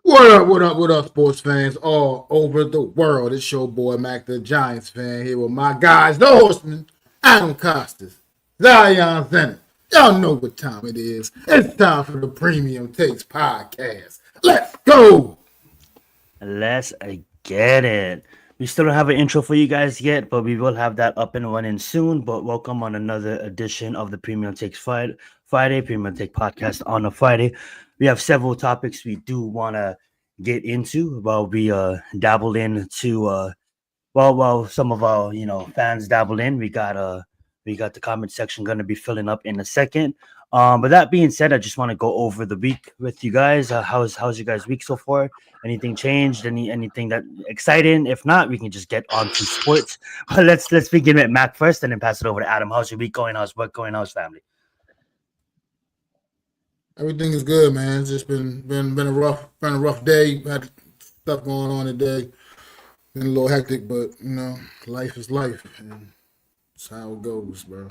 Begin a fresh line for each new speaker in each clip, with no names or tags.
What up, sports fans all over the world? It's your boy Mac the Giants fan here with my guys, the horsemen, Adam Costas, Zenith. Y'all know what time it is. It's time for the Premium Takes Podcast. Let's go!
Let's get it. We still don't have an intro for you guys yet, but we will have that up and running soon. But welcome on another edition of the Premium Takes Friday, Premium Take Podcast on a Friday. We have several topics we do want to get into while we dabble into while some of our fans dabble in. We got the comment section going to be filling up in a second. But that being said, I just want to go over the week with you guys. How's your guys' week so far? Anything changed? Anything that exciting? If not, we can just get on to sports. But let's begin with Mac first, and then pass it over to Adam. How's your week going? How's work going? How's family?
Everything is good, man. It's just been a rough day. Had stuff going on today. Been a little hectic, but life is life, and that's how it goes, bro.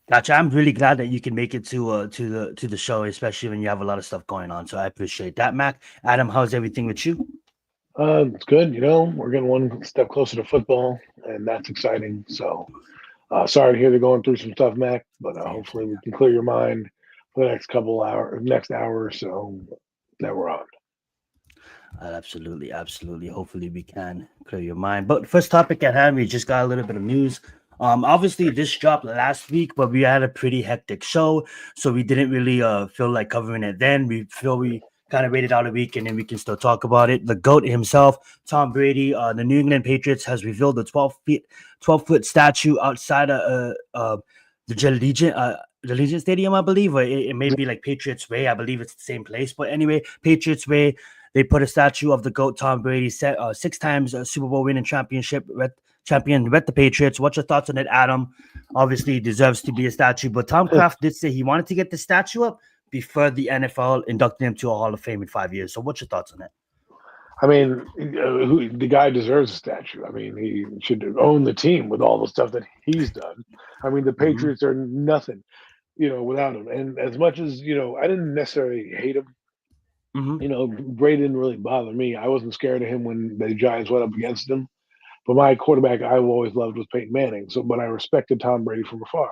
Gotcha. I'm really glad that you can make it to the show, especially when you have a lot of stuff going on. So I appreciate that, Mac. Adam, how's everything with you?
It's good. We're getting one step closer to football, and that's exciting. So, sorry to hear they're going through some stuff, Mac, but hopefully we can clear your mind for the next hour or so that we're on.
Absolutely. Hopefully we can clear your mind. But first topic at hand, we just got a little bit of news. Obviously this dropped last week, but we had a pretty hectic show, so we didn't really feel like covering it then. We feel we kind of waited out a week and then we can still talk about it. The GOAT himself, Tom Brady, the New England Patriots has revealed the 12-foot statue outside of the Allegiant Stadium, I believe, or it may be like Patriots Way. I believe it's the same place, but anyway, Patriots Way. They put a statue of the GOAT, Tom Brady, six times Super Bowl winning champion with the Patriots. What's your thoughts on it, Adam? Obviously, he deserves to be a statue, but Tom Kraft did say he wanted to get the statue up before the NFL inducted him to a Hall of Fame in 5 years. So what's your thoughts on it?
I mean, the guy deserves a statue. I mean, he should own the team with all the stuff that he's done. I mean, the Patriots are nothing, without him. And as much as, I didn't necessarily hate him. Brady didn't really bother me. I wasn't scared of him when the Giants went up against him. But my quarterback I've always loved was Peyton Manning. But I respected Tom Brady from afar.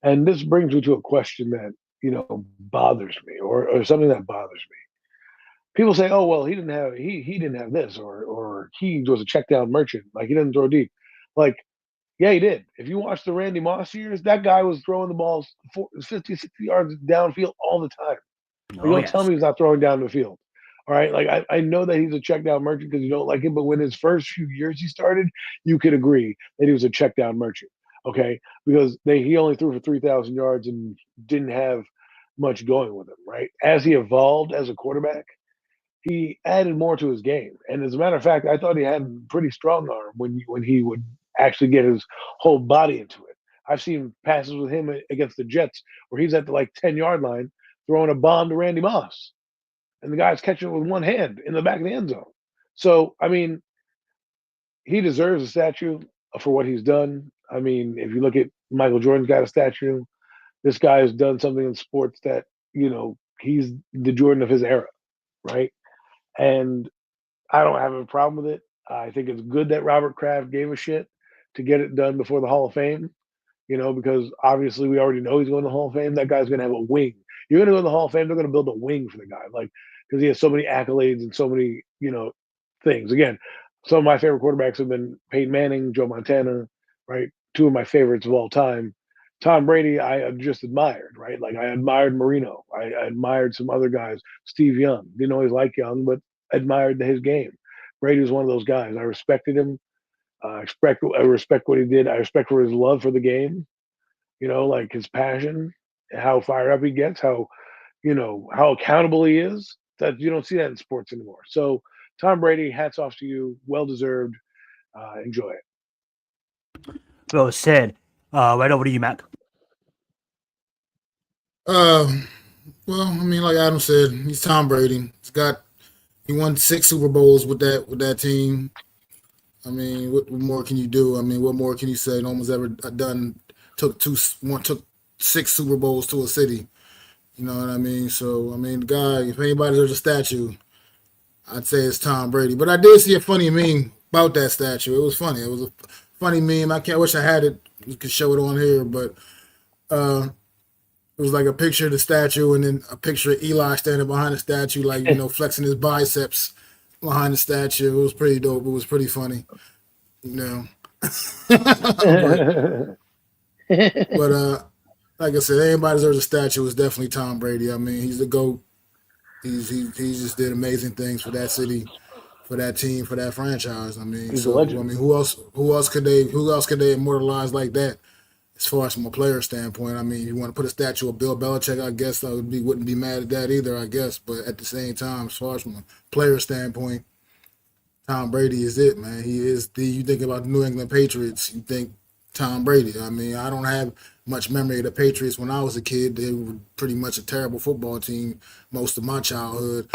And this brings me to a question that, bothers me or something that bothers me. People say, oh, well, he didn't have this or he was a check down merchant. Like he doesn't throw deep. Like, yeah, he did. If you watch the Randy Moss years, that guy was throwing the balls 50, 60 yards downfield all the time. Don't tell me he's not throwing down the field. All right. Like I know that he's a check down merchant because you don't like him, but when his first few years he started, you could agree that he was a check down merchant. Okay. Because he only threw for 3,000 yards and didn't have much going with him. Right. As he evolved as a quarterback, he added more to his game. And as a matter of fact, I thought he had a pretty strong arm when he would actually get his whole body into it. I've seen passes with him against the Jets where he's at the 10-yard line throwing a bomb to Randy Moss. And the guy's catching it with one hand in the back of the end zone. So, I mean, he deserves a statue for what he's done. I mean, if you look at Michael Jordan's got a statue. This guy has done something in sports that, he's the Jordan of his era, right? And I don't have a problem with it. I think it's good that Robert Kraft gave a shit to get it done before the Hall of Fame, because obviously we already know he's going to the Hall of Fame. That guy's going to have a wing. You're going to go to the Hall of Fame, they're going to build a wing for the guy, because he has so many accolades and so many, things. Again, some of my favorite quarterbacks have been Peyton Manning, Joe Montana, right? Two of my favorites of all time. Tom Brady, I just admired, right? Like I admired Marino. I admired some other guys. Steve Young. Didn't always like Young, but admired his game. Brady was one of those guys. I respected him. I respect what he did. I respect for his love for the game. Like his passion, how fired up he gets, how accountable he is. That you don't see that in sports anymore. So Tom Brady, hats off to you. Well deserved. Enjoy it.
Well said. Right over to you, Mac.
Well, I mean, like Adam said, he's Tom Brady. He won 6 Super Bowls with that team. I mean, what more can you do? I mean, what more can you say? No one's ever done took 6 Super Bowls to a city. You know what I mean? So, I mean, the guy, if anybody deserves a statue, I'd say it's Tom Brady. But I did see a funny meme about that statue. It was funny. It was a funny meme. I wish I had it. You could show it on here, but it was like a picture of the statue and then a picture of Eli standing behind the statue, like, flexing his biceps behind the statue. It was pretty dope. It was pretty funny. but like I said, anybody deserves a statue. It's definitely Tom Brady. I mean, he's the GOAT. He just did amazing things for that city, for that team, for that franchise. I mean,
He's a legend.
I mean, who else could they immortalize like that? As far as from a player standpoint, I mean, you want to put a statue of Bill Belichick, I guess I wouldn't be mad at that either, I guess. But at the same time, as far as from a player standpoint, Tom Brady is it, man. He is you think about the New England Patriots, you think Tom Brady. I mean, I don't have much memory of the Patriots when I was a kid. They were pretty much a terrible football team most of my childhood.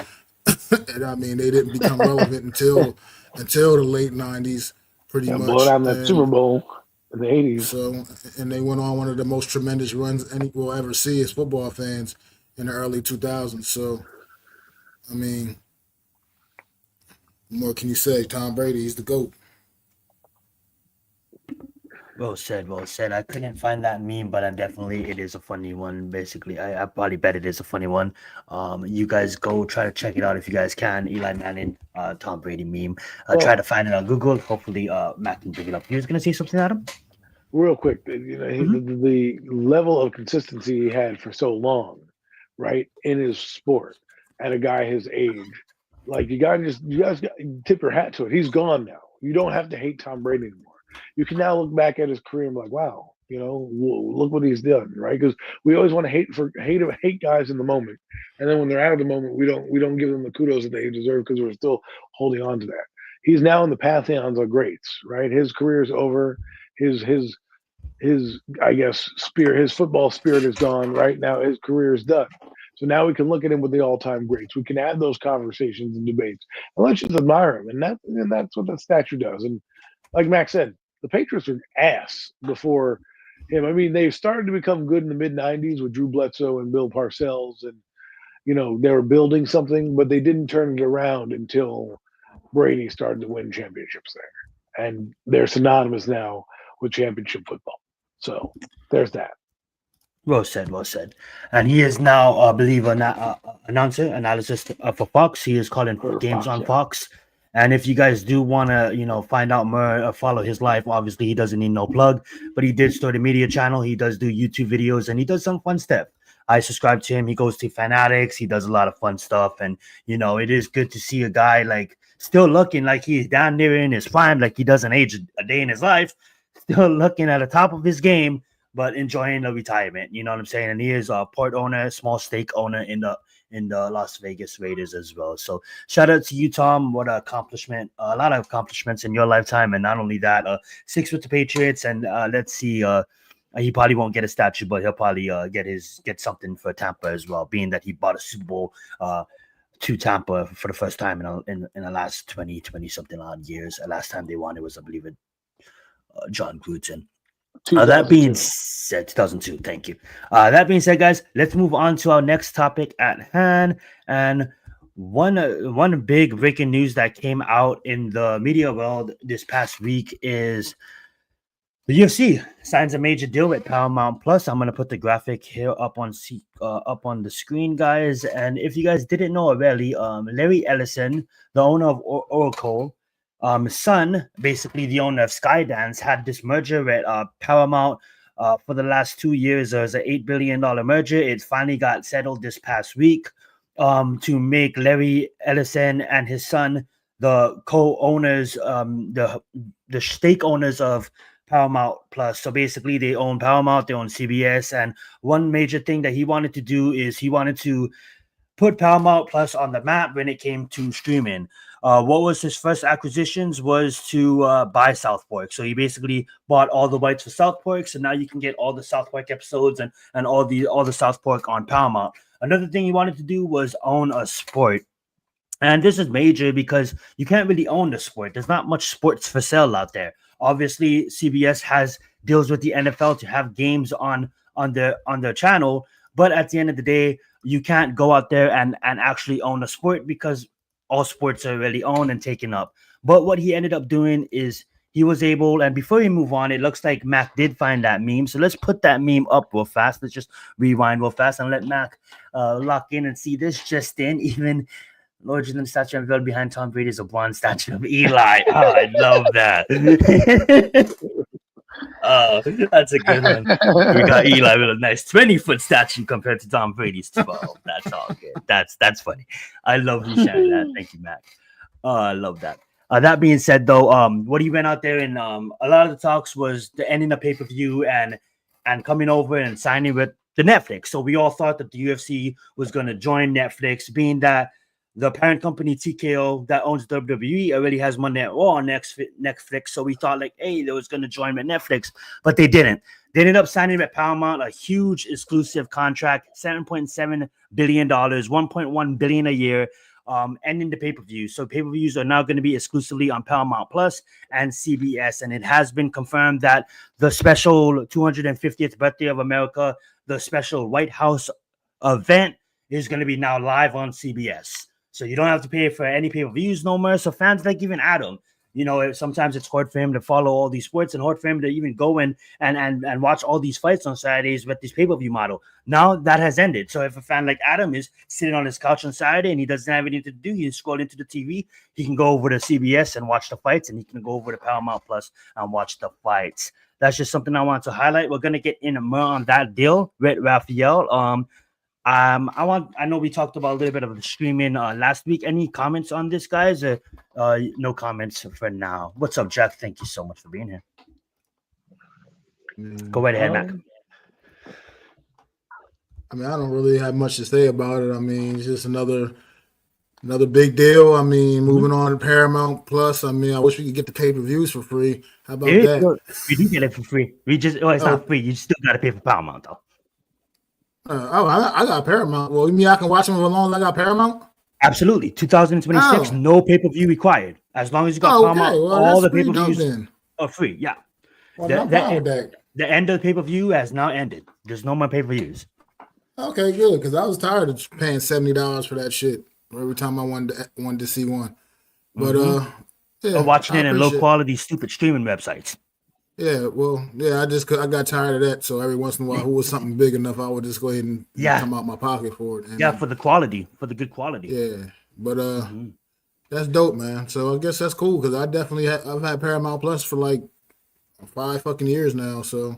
And I mean, they didn't become relevant until the late 90s, pretty much.
Blow down that Super Bowl in the 80s.
So, and they went on one of the most tremendous runs any will ever see as football fans in the early 2000s. So, I mean, what more can you say? Tom Brady, he's the GOAT.
Well said, well said. I couldn't find that meme, but it is a funny one. Basically, I probably bet it is a funny one. You guys go try to check it out if you guys can. Eli Manning, Tom Brady meme. Try to find it on Google. Hopefully, Matt can bring it up. You was gonna say something, Adam?
Real quick, the level of consistency he had for so long, right, in his sport, at a guy his age, like you guys got tip your hat to it. He's gone now. You don't have to hate Tom Brady anymore. You can now look back at his career and be like, wow, look what he's done, right? Because we always want to hate guys in the moment, and then when they're out of the moment, we don't give them the kudos that they deserve because we're still holding on to that. He's now in the pantheons of greats, right? His career is over. His I guess his football spirit is gone. Right now, his career is done. So now we can look at him with the all-time greats. We can have those conversations and debates, and let's just admire him. And that's what the statue does. And like Max said, the Patriots were ass before him. I mean, they started to become good in the mid-'90s with Drew Bledsoe and Bill Parcells, and they were building something, but they didn't turn it around until Brady started to win championships there, and they're synonymous now with championship football. So there's that.
Well said, well said. And he is now, I believe, an analyst for Fox. He is calling games on Fox. And if you guys do want to, find out more, follow his life, obviously he doesn't need no plug, but he did start a media channel. He does do YouTube videos and he does some fun stuff. I subscribe to him. He goes to Fanatics. He does a lot of fun stuff. And, it is good to see a guy like still looking like he's down there in his prime, like he doesn't age a day in his life, still looking at the top of his game, but enjoying the retirement. You know what I'm saying? And he is a part owner, small stake owner in the Las Vegas Raiders as well. So shout out to you, Tom. What an accomplishment. A lot of accomplishments in your lifetime. And not only that, 6 with the Patriots. And let's see, he probably won't get a statue, but he'll probably get something for Tampa as well, being that he bought a Super Bowl to Tampa for the first time in the last 20 something odd years. The last time they won, it was, I believe, John Gruden. That being said, 2002. Thank you. That being said, guys, let's move on to our next topic at hand. And one big breaking news that came out in the media world this past week is the UFC signs a major deal with Paramount Plus. I'm going to put the graphic here up on the screen, guys. And if you guys didn't know already, Larry Ellison, the owner of Oracle, son, basically the owner of Skydance, had this merger with Paramount for the last 2 years. There was an $8 billion merger. It finally got settled this past week to make Larry Ellison and his son the co-owners, the stake owners of Paramount Plus. So basically they own Paramount, they own CBS. And one major thing that he wanted to do is he wanted to put Paramount Plus on the map when it came to streaming. What was his first acquisitions was to buy South Park. So he basically bought all the rights for South Park. So now you can get all the South Park episodes and all the South Park on Paramount. Another thing he wanted to do was own a sport. And this is major because you can't really own the sport. There's not much sports for sale out there. Obviously, CBS has deals with the NFL to have games on their channel. But at the end of the day, you can't go out there and actually own a sport because all sports are already owned and taken up. But what he ended up doing is he was able, and before we move on, it looks like Mac did find that meme. So let's put that meme up real fast. Let's just rewind real fast and let Mac lock in and see this just in. Even Lord Jim statue unveiled behind Tom Brady is a bronze statue of Eli. Oh, I love that. Oh, that's a good one. We got Eli with a nice 20-foot statue compared to Tom Brady's 12. That's all good. That's funny. I love you sharing that. Thank you, Mac. I love that. That being said, though, what he went out there and a lot of the talks was the ending of pay-per-view and coming over and signing with the Netflix. So we all thought that the UFC was going to join Netflix, being that the parent company TKO that owns WWE already has Monday Night Raw on Netflix. So we thought like, hey, they was going to join with Netflix, but they didn't. They ended up signing with Paramount, a huge exclusive contract, $7.7 billion, $1.1 billion a year, ending the pay-per-view. So pay-per-views are now going to be exclusively on Paramount Plus and CBS. And it has been confirmed that the special 250th birthday of America, the special White House event, is going to be now live on CBS. So you don't have to pay for any pay-per-views no more. So fans like even Adam, you know, sometimes it's hard for him to follow all these sports and hard for him to even go in and watch all these fights on Saturdays with this pay-per-view model. Now that has ended. So if a fan like Adam is sitting on his couch on Saturday and he doesn't have anything to do, he can scroll into the TV, he can go over to CBS and watch the fights, and he can go over to Paramount Plus and watch the fights. That's just something I want to highlight. We're going to get in more on that deal with Raphael. I know we talked about a little bit of the streaming last week. Any comments on this, guys? No comments for now. What's up, Jack? Thank you so much for being here. Go right ahead, Mac.
I mean, I don't really have much to say about it. I mean, it's just another big deal. I mean, moving on to Paramount Plus. I mean, I wish we could get the pay-per-views for free. How about that?
We do get it for free. It's not free. You still got to pay for Paramount, though.
I got Paramount. Well, you mean I can watch them as long as I got Paramount? Absolutely.
2026, no pay-per-view required. As long as you got Paramount, all the pay-per-views are free. Yeah.
Well, the
end of the pay-per-view has now ended. There's no more pay-per-views.
Okay, good. Because I was tired of paying $70 for that shit every time I wanted to see one. But
or watching it in low-quality, stupid streaming websites.
Yeah, well, yeah, I got tired of that. So every once in a while, who was something big enough, I would just go ahead and come out my pocket for it. And,
for the quality, for the good quality.
Yeah, but that's dope, man. So I guess that's cool because I definitely I've had Paramount Plus for like 5 fucking years now. So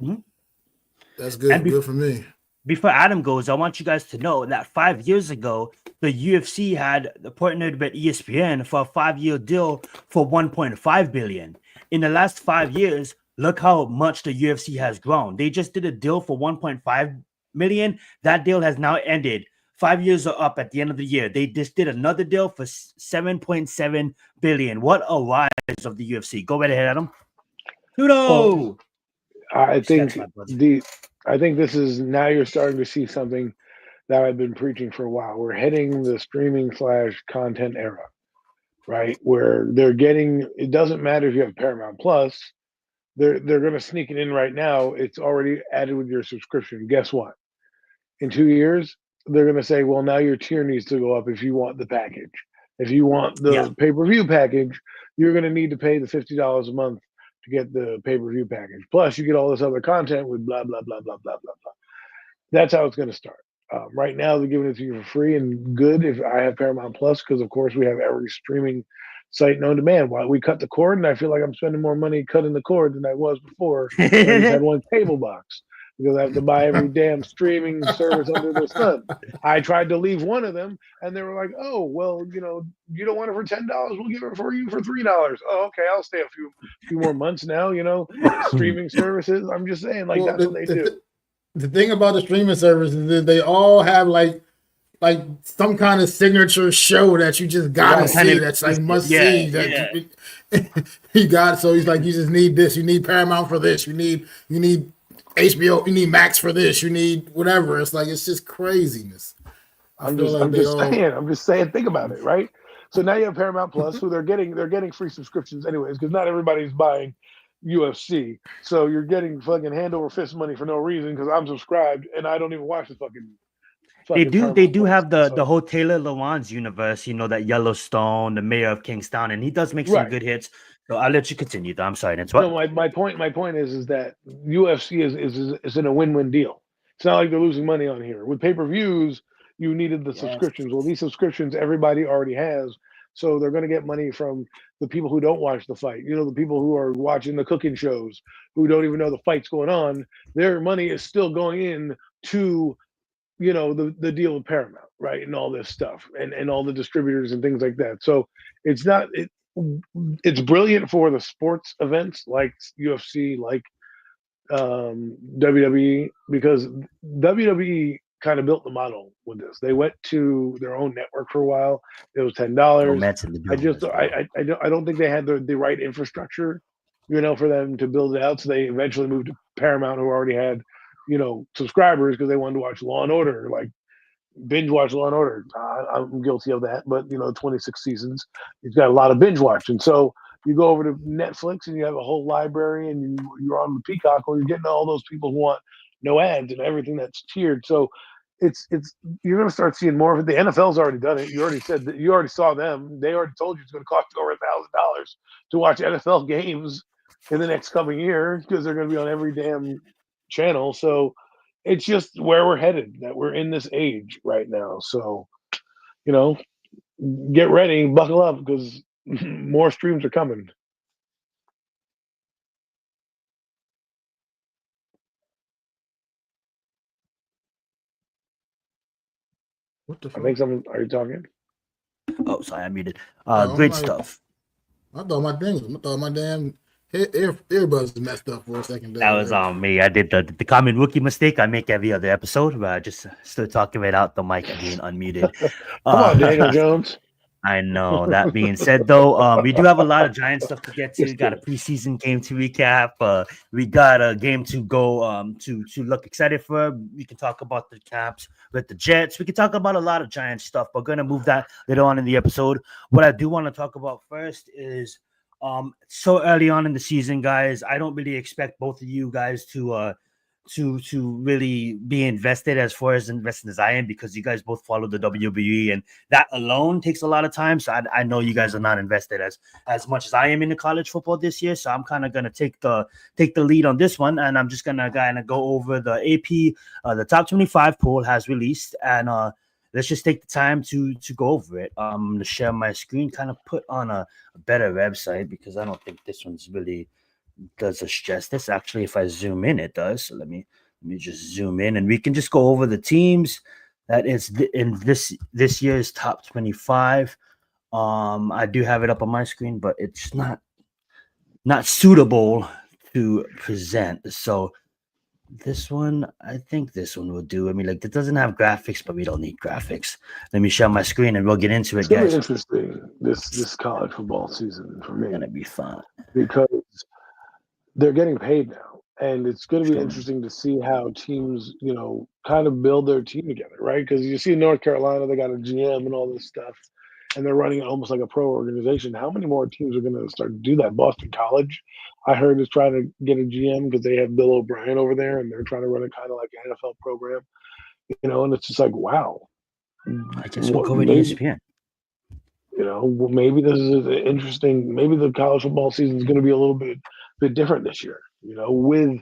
that's good. Good for me.
Before Adam goes, I want you guys to know that 5 years ago, the UFC had partnered with ESPN for a 5-year deal for $1.5 billion. In the last 5 years, look how much the UFC has grown. They just did a deal for $1.5 million. That deal has now ended. 5 years are up at the end of the year. They just did another deal for $7.7 billion. What a rise of the UFC. Go right ahead, Adam. Kudo!
I think this is now you're starting to see something that I've been preaching for a while. We're heading the streaming / content era, right? Where they're getting, it doesn't matter if you have Paramount Plus, they're going to sneak it in right now. It's already added with your subscription. Guess what? In 2 years, they're going to say, well, now your tier needs to go up if you want the package. If you want the pay-per-view package, you're going to need to pay the $50 a month to get the pay-per-view package. Plus, you get all this other content with blah, blah, blah, blah, blah, blah, blah. That's how it's going to start. Right now, they're giving it to you for free and good if I have Paramount Plus because, of course, we have every streaming site known demand. Why we cut the cord, and I feel like I'm spending more money cutting the cord than I was before. I just had one cable box because I have to buy every damn streaming service under the sun. I tried to leave one of them, and they were like, "Oh, well, you don't want it for $10. We'll give it for you for $3." Oh, okay, I'll stay a few more months now. Streaming services. I'm just saying, that's what they do.
The thing about the streaming services is they all have like some kind of signature show that you just gotta see. That's like must see. You got it. So he's like, you just need this. You need Paramount for this. You need HBO. You need Max for this. You need whatever. It's like it's just craziness.
I'm just saying. Think about it, right? So now you have Paramount Plus, who they're getting free subscriptions anyways, because not everybody's buying UFC. So you're getting fucking hand over fist money for no reason because I'm subscribed and I don't even watch the fucking
They
fucking
do
Paramount Plus.
have the
So-
whole Taylor Lewan's universe, you know, that Yellowstone, the Mayor of Kingstown, and he does make some
Right.
good hits. So I'll let you continue. Though. I'm sorry, that's
No,
what.
my point is that UFC is in a win-win deal. It's not like they're losing money on here. With pay-per-views, you needed the
Yes.
subscriptions. Well, these subscriptions everybody already has, so they're going to get money from the people who don't watch the fight. You know, the people who are watching the cooking shows, who don't even know the fight's going on. Their money is still going in to, you know, the deal with Paramount, right, and all this stuff, and all the distributors and things like that. So it's not it's brilliant for the sports events like UFC, like WWE, because WWE kind of built the model with this. They went to their own network for a while. It was $10.
Romance in the building.
I don't think they had the right infrastructure, you know, for them to build it out. So they eventually moved to Paramount, who already had, you know, subscribers because they wanted to watch Law and Order, like binge watch Law and Order. I'm guilty of that, but you know, 26 seasons, you've got a lot of binge watching. So you go over to Netflix and you have a whole library, and you're on the Peacock, where you're getting all those people who want no ads and everything that's tiered. So it's you're going to start seeing more of it. The NFL's already done it. You already said that. You already saw them. They already told you it's going to cost over $1,000 to watch NFL games in the next coming year, because they're going to be on every damn channel. So it's just where we're headed, that we're in this age right now. So, you know, get ready, buckle up, because more streams are coming.
What the
I
fuck?
think someone, are you talking?
Oh, sorry, I muted.
I'm
Great
like-
stuff.
I thought my damn earbuds messed up for a second.
That was on me. I did the common rookie mistake I make every other episode, where I just stood talking right out the mic being unmuted.
Come on, Daniel Jones.
I know. That being said, though, we do have a lot of Giant stuff to get to.
Yes,
We got a
yes.
preseason game to recap. We got a game to go to look excited for. We can talk about the Caps with the Jets. We can talk about a lot of Giant stuff. But we're gonna move that later on in the episode. What I do want to talk about first is so early on in the season, guys. I don't really expect both of you guys to really be invested as far as invested as I am, because you guys both follow the WWE, and that alone takes a lot of time. So I know you guys are not invested as much as I am in the college football this year. So I'm kind of gonna take the lead on this one, and I'm just gonna kind of go over the AP. The top 25 poll has released, and let's just take the time to go over it. I'm gonna share my screen, kind of put on a better website, because I don't think this one's really does us justice. Actually, if I zoom in, it does. So let me just zoom in, and we can just go over the teams that is in this year's top 25. I do have it up on my screen, but it's not suitable to present. So this one, I think this one will do. I mean, like, it doesn't have graphics, but we don't need graphics. Let me share my screen and we'll get into it,
It's gonna
guys.
be interesting this college football season for me,
It's gonna be fun.
because they're getting paid now, and it's going to be
Sure.
interesting to see how teams, you know, kind of build their team together, right? Because you see in North Carolina, they got a GM and all this stuff, and they're running it almost like a pro organization. How many more teams are going to start to do that? Boston College, I heard, is trying to get a GM because they have Bill O'Brien over there, and they're trying to run it kind of like an NFL program, you know. And it's just like, wow.
I guess we'll go with
Maybe-
ESPN.
You know, maybe this is interesting. Maybe the college football season is going to be a little bit different this year, you know, with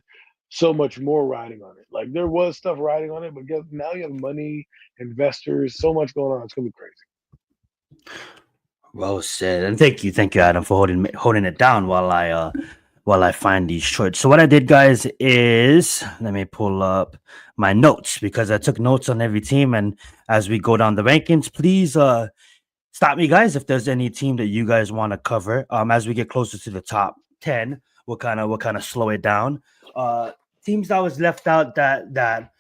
so much more riding on it. Like, there was stuff riding on it, but now you have money, investors, so much going on. It's going to be crazy.
Well said, and thank you, Adam, for holding it down while I find these shorts. So what I did, guys, is let me pull up my notes, because I took notes on every team, and as we go down the rankings, please stop me, guys, if there's any team that you guys want to cover. As we get closer to the top 10, we'll kind of slow it down. Teams that was left out that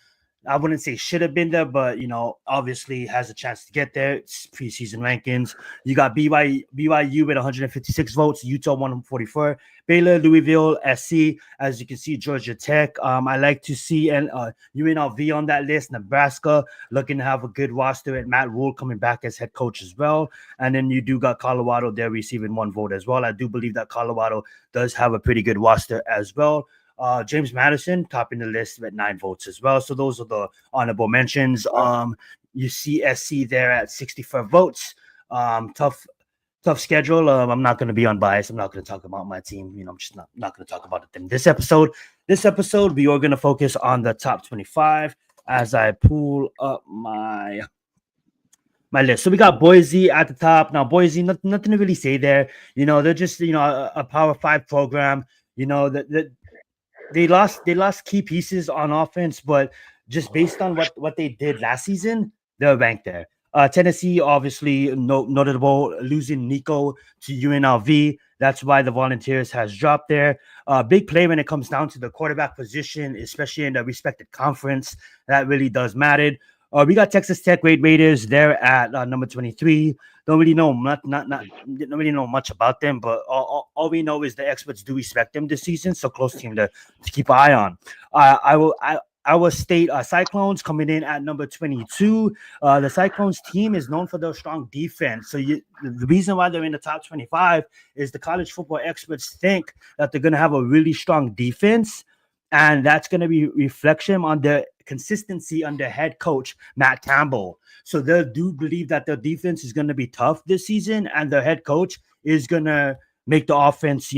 I wouldn't say should have been there, but, you know, obviously has a chance to get there. It's preseason rankings. You got BYU with 156 votes, Utah 144, Baylor, Louisville, SC. As you can see, Georgia Tech. I like to see UNLV on that list. Nebraska looking to have a good roster, and Matt Rule coming back as head coach as well. And then you do got Colorado there receiving 1 vote as well. I do believe that Colorado does have a pretty good roster as well. James Madison topping the list at 9 votes as well. So those are the honorable mentions. You see SC there at 64 votes. Tough schedule. I'm not going to be unbiased. I'm not going to talk about my team. I'm just not going to talk about it in this episode. This episode, we are going to focus on the top 25 as I pull up my list. So we got Boise at the top. Now, Boise, nothing to really say there. They're just, a Power 5 program. They lost key pieces on offense, but just based on what they did last season, they're ranked there. Tennessee, obviously, notable, losing Nico to UNLV. That's why the Volunteers has dropped there. Big play when it comes down to the quarterback position, especially in the respected conference. That really does matter. We got Texas Tech Raiders there at number 23. Don't really know don't really know much about them, but all we know is the experts do respect them this season. So close team to keep an eye on. Iowa State Cyclones coming in at number 22. The Cyclones team is known for their strong defense. So the reason why they're in the top 25 is the college football experts think that they're going to have a really strong defense, and that's going to be reflection on their consistency under head coach Matt Campbell. So they do believe that their defense is going to be tough this season, and their head coach is going to make the offense,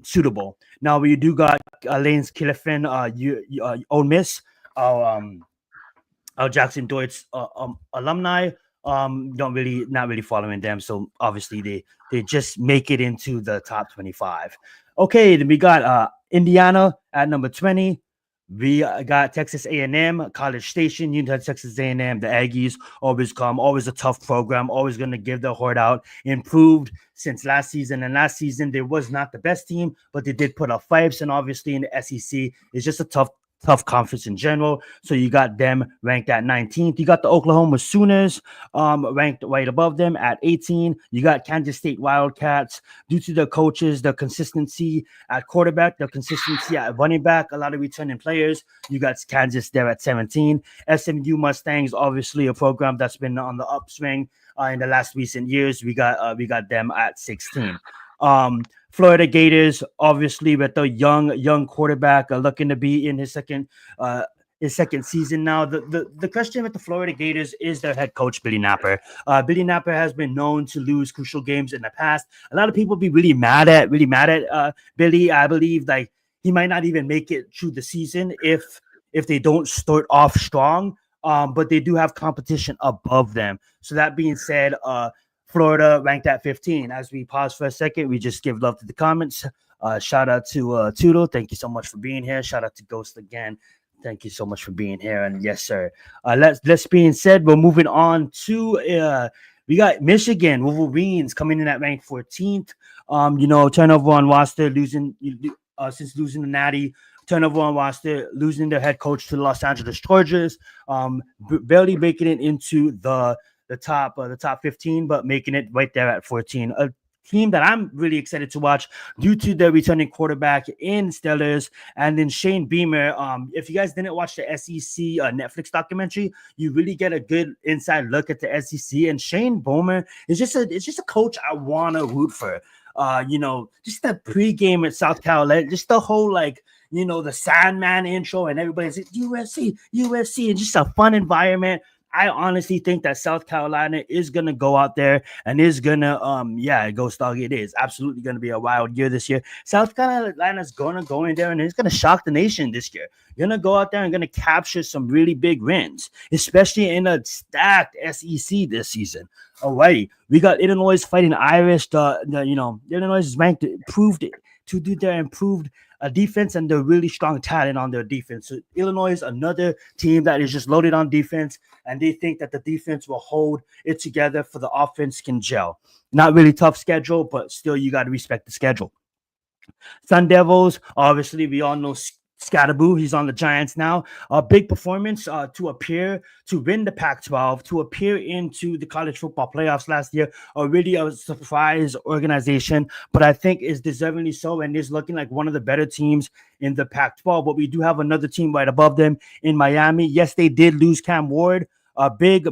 suitable. Now we do got Lane's Killefin, Ole Miss, our Jackson Deutsch alumni. Not really following them. So obviously they just make it into the top 25. Okay, then we got Indiana at number 20. We got Texas A&M, College Station, Texas A&M. The Aggies always a tough program, always going to give their heart out. Improved since last season, and last season they was not the best team, but they did put up fights, and obviously in the SEC, it's just a tough conference in general. So you got them ranked at 19th. You got the Oklahoma Sooners ranked right above them at 18. You got Kansas State Wildcats due to their coaches, their consistency at quarterback, their consistency at running back, a lot of returning players. You got Kansas there at 17. SMU Mustangs, obviously a program that's been on the upswing in the last recent years. We got them at 16. Florida Gators, obviously, with the young quarterback looking to be in his second season now. The question with the Florida Gators is their head coach, Billy Napper. Billy Napper has been known to lose crucial games in the past. A lot of people be really mad at Billy. I believe like he might not even make it through the season if they don't start off strong. But they do have competition above them. So that being said, Florida ranked at 15. As we pause for a second, we just give love to the comments. Shout out to Toodle. Thank you so much for being here. Shout out to Ghost again. Thank you so much for being here. And yes, sir. Let's being said, we're moving on to we got Michigan Wolverines coming in at rank 14th. Turnover on roster, losing since losing the Natty. Turnover on roster, losing their head coach to the Los Angeles Chargers. Barely making it into the top 15, but making it right there at 14. A team that I'm really excited to watch due to their returning quarterback in Stellars, and then Shane Beamer. If you guys didn't watch the SEC Netflix documentary, you really get a good inside look at the SEC. And Shane Beamer is just a coach I want to root for. Just the pregame at South Carolina, just the whole the Sandman intro, and everybody's like, USC, and just a fun environment. I honestly think that South Carolina is going to go out there and is going to, go Stog. It is absolutely going to be a wild year this year. South Carolina is going to go in there and it's going to shock the nation this year. You're going to go out there and going to capture some really big wins, especially in a stacked SEC this season. Alrighty, we got Illinois fighting Irish. Illinois is ranked, proved to do their improved defense, and they're really strong talent on their defense. So Illinois is another team that is just loaded on defense, and they think that the defense will hold it together for the offense can gel. Not really tough schedule, but still you got to respect the schedule. Sun Devils, obviously we all know Scatterboo, he's on the Giants now. A big performance to win the Pac-12, to appear into the college football playoffs last year. Really a surprise organization, but I think is deservingly so, and is looking like one of the better teams in the Pac-12. But we do have another team right above them in Miami. Yes, they did lose Cam Ward. A big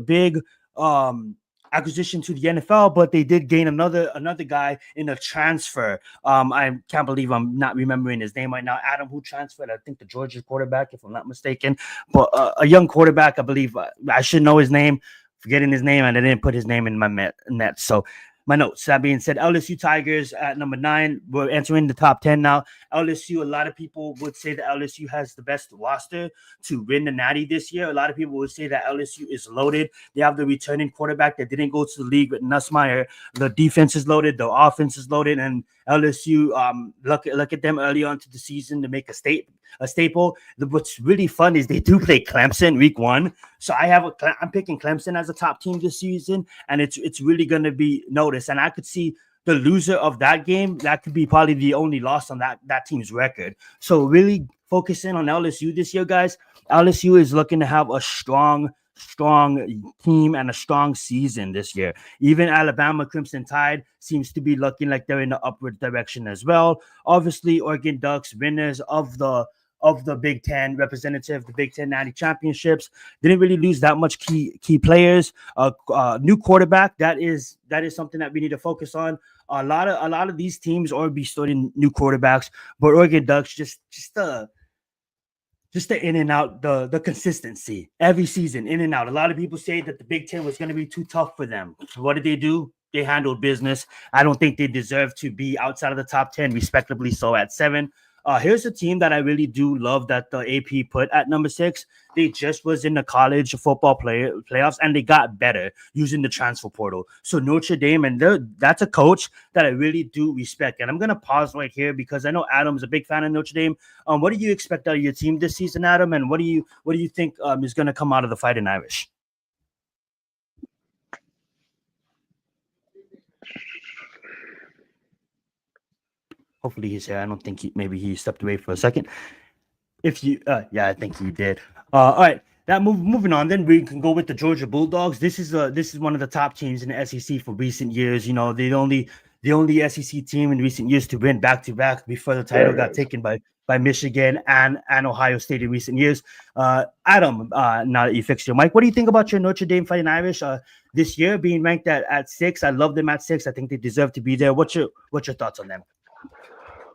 acquisition to the NFL, but they did gain another guy in a transfer. I can't believe I'm not remembering his name right now. Adam, who transferred, I think the Georgia quarterback, if I'm not mistaken, but a young quarterback, I believe. I should know his name. Forgetting his name, and I didn't put his name in my net. So my notes. That being said, LSU Tigers at number 9. We're entering the top 10 now. LSU, a lot of people would say that LSU has the best roster to win the Natty this year. A lot of people would say that LSU is loaded. They have the returning quarterback that didn't go to the league with Nussmeier. The defense is loaded. The offense is loaded. And LSU, look at them early on to the season to make a staple. What's really fun is they do play Clemson week 1. So I'm picking Clemson as a top team this season, and it's really going to be noticed. And I could see the loser of that game, that could be probably the only loss on that team's record. So really focusing on LSU this year, guys. LSU is looking to have a strong team and a strong season this year. Even Alabama Crimson Tide seems to be looking like they're in the upward direction as well. Obviously, Oregon Ducks, winners of the Big Ten, representative, the Big Ten Natty Championships, didn't really lose that much key players. New quarterback, that is something that we need to focus on. A lot of these teams are be starting new quarterbacks, but Oregon Ducks just the in and out, the consistency every season, in and out. A lot of people say that the Big Ten was going to be too tough for them. What did they do? They handled business. I don't think they deserve to be outside of the top 10, respectably so at 7. Here's a team that I really do love that the AP put at number 6. They just was in the college football playoffs, and they got better using the transfer portal. So Notre Dame, and that's a coach that I really do respect. And I'm going to pause right here because I know Adam's a big fan of Notre Dame. What do you expect out of your team this season, Adam? And what do you think is going to come out of the Fighting Irish? Hopefully he's here. I don't think maybe he stepped away for a second. Yeah, I think he did. All right. Moving on, then we can go with the Georgia Bulldogs. This is one of the top teams in the SEC for recent years. You know, the only SEC team in recent years to win back-to-back before the title got taken by Michigan and Ohio State in recent years. Adam, now that you fixed your mic, what do you think about your Notre Dame Fighting Irish this year being ranked at 6? I love them at 6. I think they deserve to be there. What's your thoughts on them?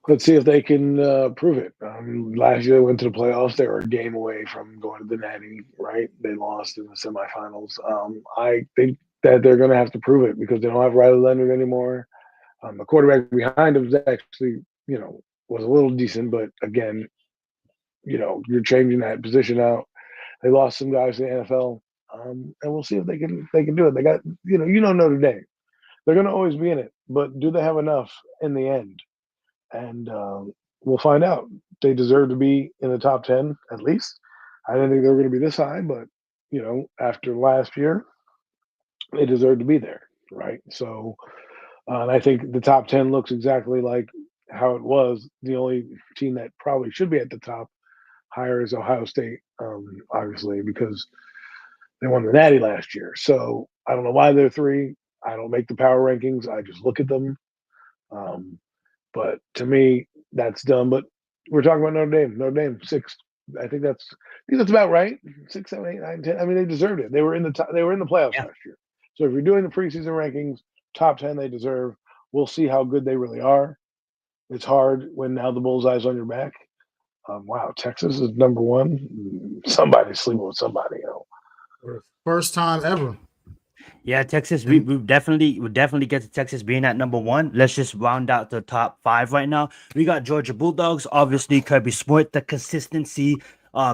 Let's see if they can prove it. Last year they went to the playoffs. They were a game away from going to the Natty, right? They lost in the semifinals. I think that they're going to have to prove it because they don't have Riley Leonard anymore. The quarterback behind him is actually, was a little decent, but again, you're changing that position out. They lost some guys to the NFL, and we'll see if they can do it. They got, Notre Dame. They're going to always be in it, but do they have enough in the end? And we'll find out. They deserve to be in the top 10 at least. I didn't think they were going to be this high, but after last year, they deserve to be there, right? So, and I think the top 10 looks exactly like how it was. The only team that probably should be at the top higher is Ohio State, obviously, because they won the Natty last year. So I don't know why they're 3. I don't make the power rankings. I just look at them. But to me, that's dumb. But we're talking about Notre Dame. Notre Dame 6. I think that's about right. 6, 7, 8, 9, 10. I mean, they deserved it. They were in the playoffs last year. So if you're doing the preseason rankings, top 10 they deserve. We'll see how good they really are. It's hard when now the bullseye's on your back. Wow, Texas is number 1. Somebody's sleeping with somebody.
First time ever.
Yeah, Texas. We definitely get to Texas being at number 1. Let's just round out the top 5 right now. We got Georgia Bulldogs, obviously Kirby Smart, the consistency,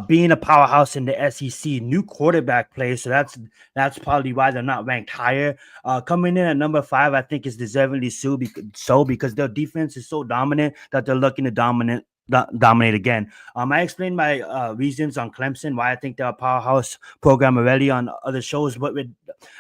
being a powerhouse in the SEC, new quarterback play. So that's probably why they're not ranked higher. Coming in at number 5, I think is deservingly so because their defense is so dominant that they're looking to dominate again. I explained my reasons on Clemson, why I think they're a powerhouse program already on other shows, but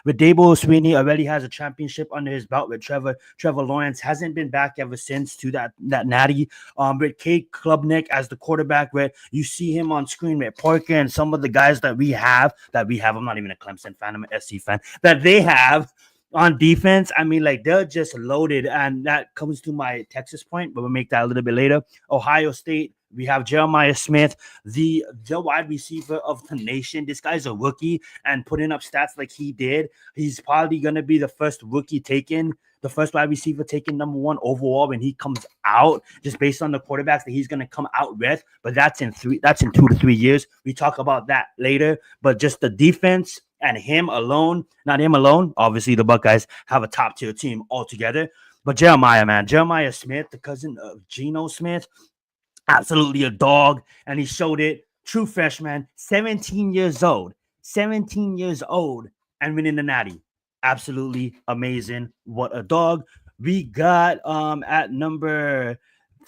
with Dabo Sweeney already has a championship under his belt with Trevor Lawrence, hasn't been back ever since to that Natty. With Cade Klubnik as the quarterback, where you see him on screen with Parker and some of the guys that we have. I'm not even a Clemson fan, I'm an SC fan, that they have on defense. I mean, like, they're just loaded, and that comes to my Texas point, but we'll make that a little bit later. Ohio State, we have Jeremiah Smith, the wide receiver of the nation. This guy's a rookie, and putting up stats like he did, he's probably going to be the first rookie taken, the first wide receiver taken number 1 overall when he comes out, just based on the quarterbacks that he's going to come out with. But that's in 2 to 3 years. We talk about that later. But just the defense and him alone, not him alone. Obviously, the Buckeyes have a top tier team altogether. But Jeremiah Smith, the cousin of Geno Smith, absolutely a dog, and he showed it. True freshman, 17 years old, and winning the Natty. Absolutely amazing. What a dog. We got at number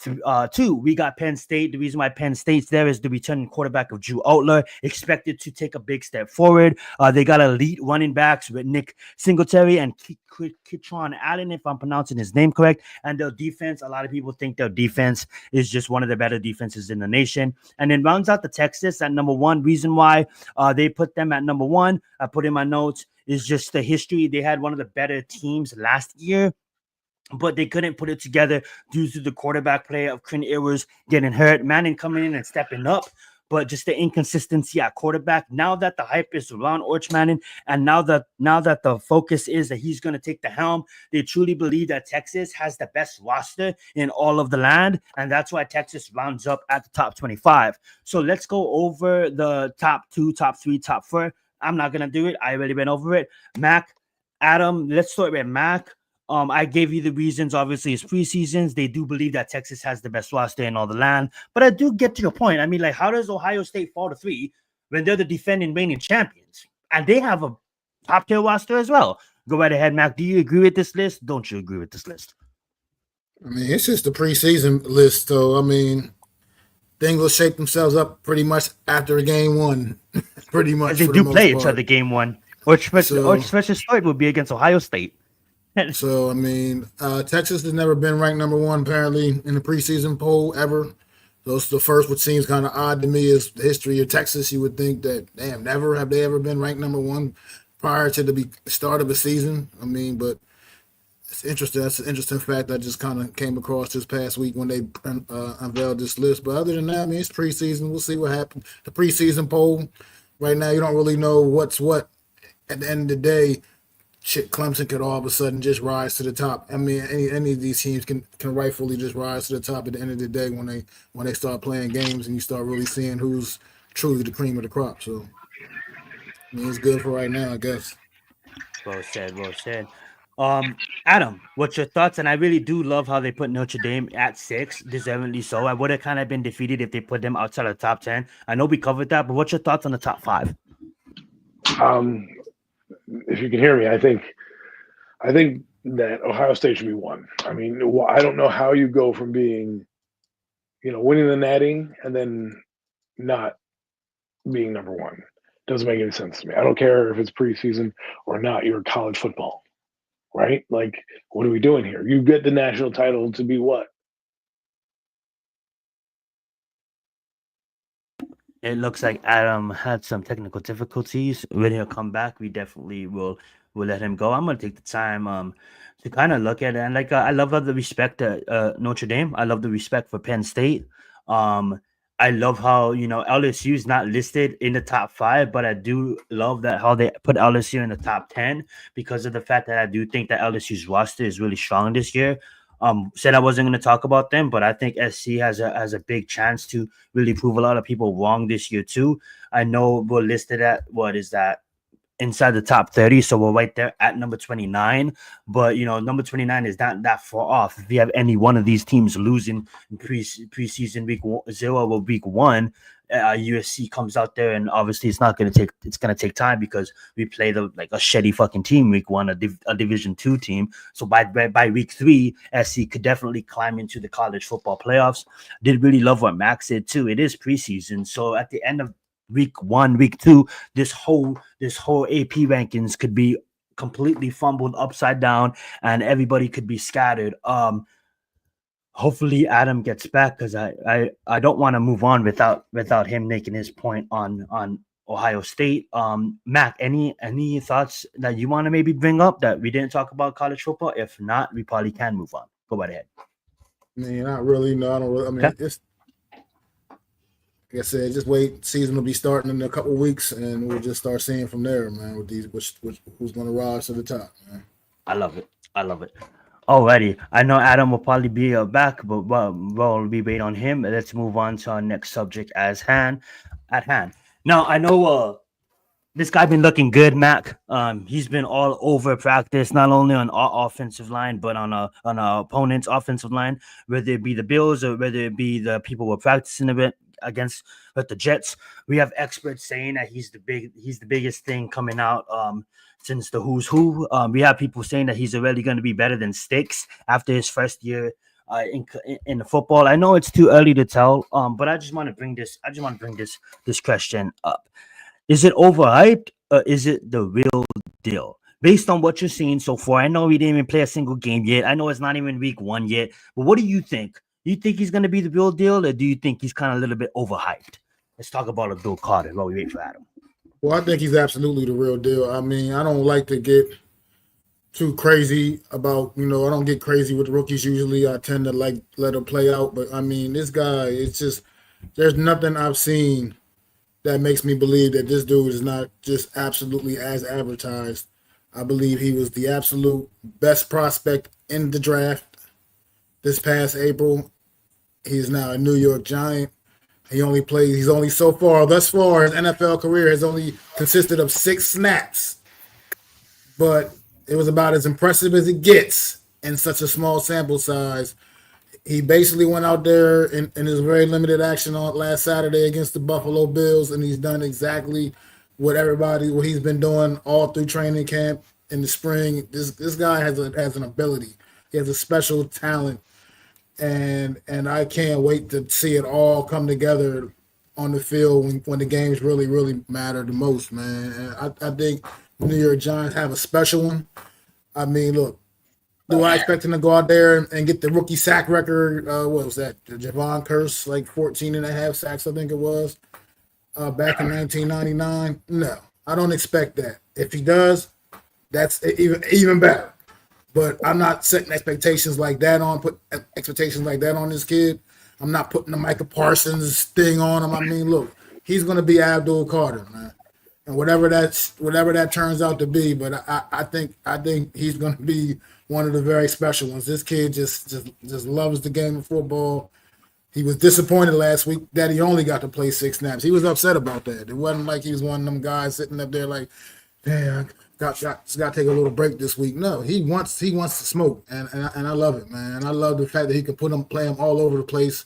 2, we got Penn State. The reason why Penn State's there is the returning quarterback of Drew Outler, expected to take a big step forward. They got elite running backs with Nick Singletary and Kitron Allen, if I'm pronouncing his name correct. And their defense, a lot of people think their defense is just one of the better defenses in the nation. And then rounds out the Texas at number 1. Reason why they put them at number 1, I put in my notes, is just the history. They had one of the better teams last year, but they couldn't put it together due to the quarterback play of Quinn Ewers getting hurt, Manning coming in and stepping up, but just the inconsistency at quarterback. Now that the hype is around Arch Manning, and now that the focus is that he's going to take the helm, they truly believe that Texas has the best roster in all of the land, and that's why Texas rounds up at the top 25. So let's go over the top 2, top 3, top 4. I'm not going to do it. I already went over it. Mac, Adam, let's start with Mac. I gave you the reasons. Obviously, it's preseasons. They do believe that Texas has the best roster in all the land. But I do get to your point. I mean, like, how does Ohio State fall to 3 when they're the defending reigning champions? And they have a top-tier roster as well. Go right ahead, Mac. Do you agree with this list? Don't you agree with this list?
I mean, it's just the preseason list. So, I mean, things will shape themselves up pretty much after game 1. Pretty much.
They do play each other game 1. Arch versus start will be against Ohio State.
So, I mean, Texas has never been ranked number 1, apparently, in the preseason poll ever. So it's the first, what seems kind of odd to me, is the history of Texas. You would think that, damn, never have they ever been ranked number 1 prior to the start of the season. I mean, but it's interesting. That's an interesting fact that just kind of came across this past week when they unveiled this list. But other than that, I mean, it's preseason. We'll see what happens. The preseason poll, right now, you don't really know what's what. At the end of the day, Clemson could all of a sudden just rise to the top. I mean, any of these teams can rightfully just rise to the top at the end of the day when they start playing games and you start really seeing who's truly the cream of the crop. So, I mean, it's good for right now, I guess.
Well said. Adam, what's your thoughts? And I really do love how they put Notre Dame at 6, deservedly so. I would have kind of been defeated if they put them outside of the top 10. I know we covered that, but what's your thoughts on the top 5?
If you can hear me, I think that Ohio State should be 1. I mean, I don't know how you go from being, winning the Natty and then not being number 1. Doesn't make any sense to me. I don't care if it's preseason or not. You're college football, right? Like, what are we doing here? You get the national title to be what?
It looks like Adam had some technical difficulties. When he'll come back, we definitely will let him go. I'm gonna take the time to kind of look at it, and I love the respect to Notre Dame. I love the respect for Penn State. I love how LSU is not listed in the top 5, but I do love that how they put LSU in the top 10 because of the fact that I do think that LSU's roster is really strong this year. Said I wasn't going to talk about them, but I think SC has a big chance to really prove a lot of people wrong this year too. I know we're listed at, what is that, inside the top 30, so we're right there at number 29. But number 29 is not that far off. If you have any one of these teams losing in preseason week 0 or week 1, USC comes out there, and obviously it's going to take time because we play a shitty fucking team week 1, a Division 2 team. So by week 3, SC could definitely climb into the college football playoffs. Did really love what Max said too. It is preseason, so at the end of week 1, week 2, this whole AP rankings could be completely fumbled upside down, and everybody could be scattered. Hopefully Adam gets back because I don't want to move on without him making his point on Ohio State. Mac, any thoughts that you want to maybe bring up that we didn't talk about college football? If not, we probably can move on. Go right ahead.
I mean, not really. No, I don't really. I mean,
okay.
like I said, just wait. Season will be starting in a couple of weeks, and we'll just start seeing from there, man. With these, who's going to rise to the top, man.
I love it. I love it. Alrighty, I know Adam will probably be back, but we'll be waiting on him. Let's move on to our next subject at hand. Now I know this guy been looking good, Mac. He's been all over practice, not only on our offensive line, but on our opponent's offensive line, whether it be the Bills or whether it be the people we're practicing a bit against with the Jets. We have experts saying that he's the biggest thing coming out since the who's who. We have people saying that he's already going to be better than Sticks after his first year in the football. I know it's too early to tell, but I just want to bring this question up. Is it overhyped or is it the real deal? Based on what you're seeing so far, I know he didn't even play a single game yet. I know it's not even week 1 yet. But what do you think? Do you think he's going to be the real deal, or do you think he's kind of a little bit overhyped? Let's talk about Abdul Carter while we wait for Adam.
Well, I think he's absolutely the real deal. I mean, I don't like to get too crazy about, I don't get crazy with rookies usually. I tend to let them play out. But, I mean, this guy, it's just, there's nothing I've seen that makes me believe that this dude is not just absolutely as advertised. I believe he was the absolute best prospect in the draft this past April. He's now a New York Giant. He's only so far, thus far, his NFL career has only consisted of 6 snaps. But it was about as impressive as it gets in such a small sample size. He basically went out there in his very limited action on last Saturday against the Buffalo Bills, and he's done exactly what he's been doing all through training camp in the spring. This guy has an ability. He has a special talent, and I can't wait to see it all come together on the field when the games really, really matter the most, man. And I think the New York Giants have a special one. I mean, look. Do I expect him to go out there and get the rookie sack record? What was that? Javon Curse, like 14 and a half sacks, I think it was, back in 1999? No, I don't expect that. If he does, that's even better. But I'm not setting expectations like that on this kid. I'm not putting the Micah Parsons thing on him. I mean, look, he's going to be Abdul Carter, man. And whatever that turns out to be, but I think he's going to be one of the very special ones. This kid just loves the game of football. He was disappointed last week that he only got to play 6 snaps. He was upset about that. It wasn't like he was one of them guys sitting up there like, "Damn, I got to take a little break this week." No, he wants to smoke, and I love it, man. And I love the fact that he can play him all over the place,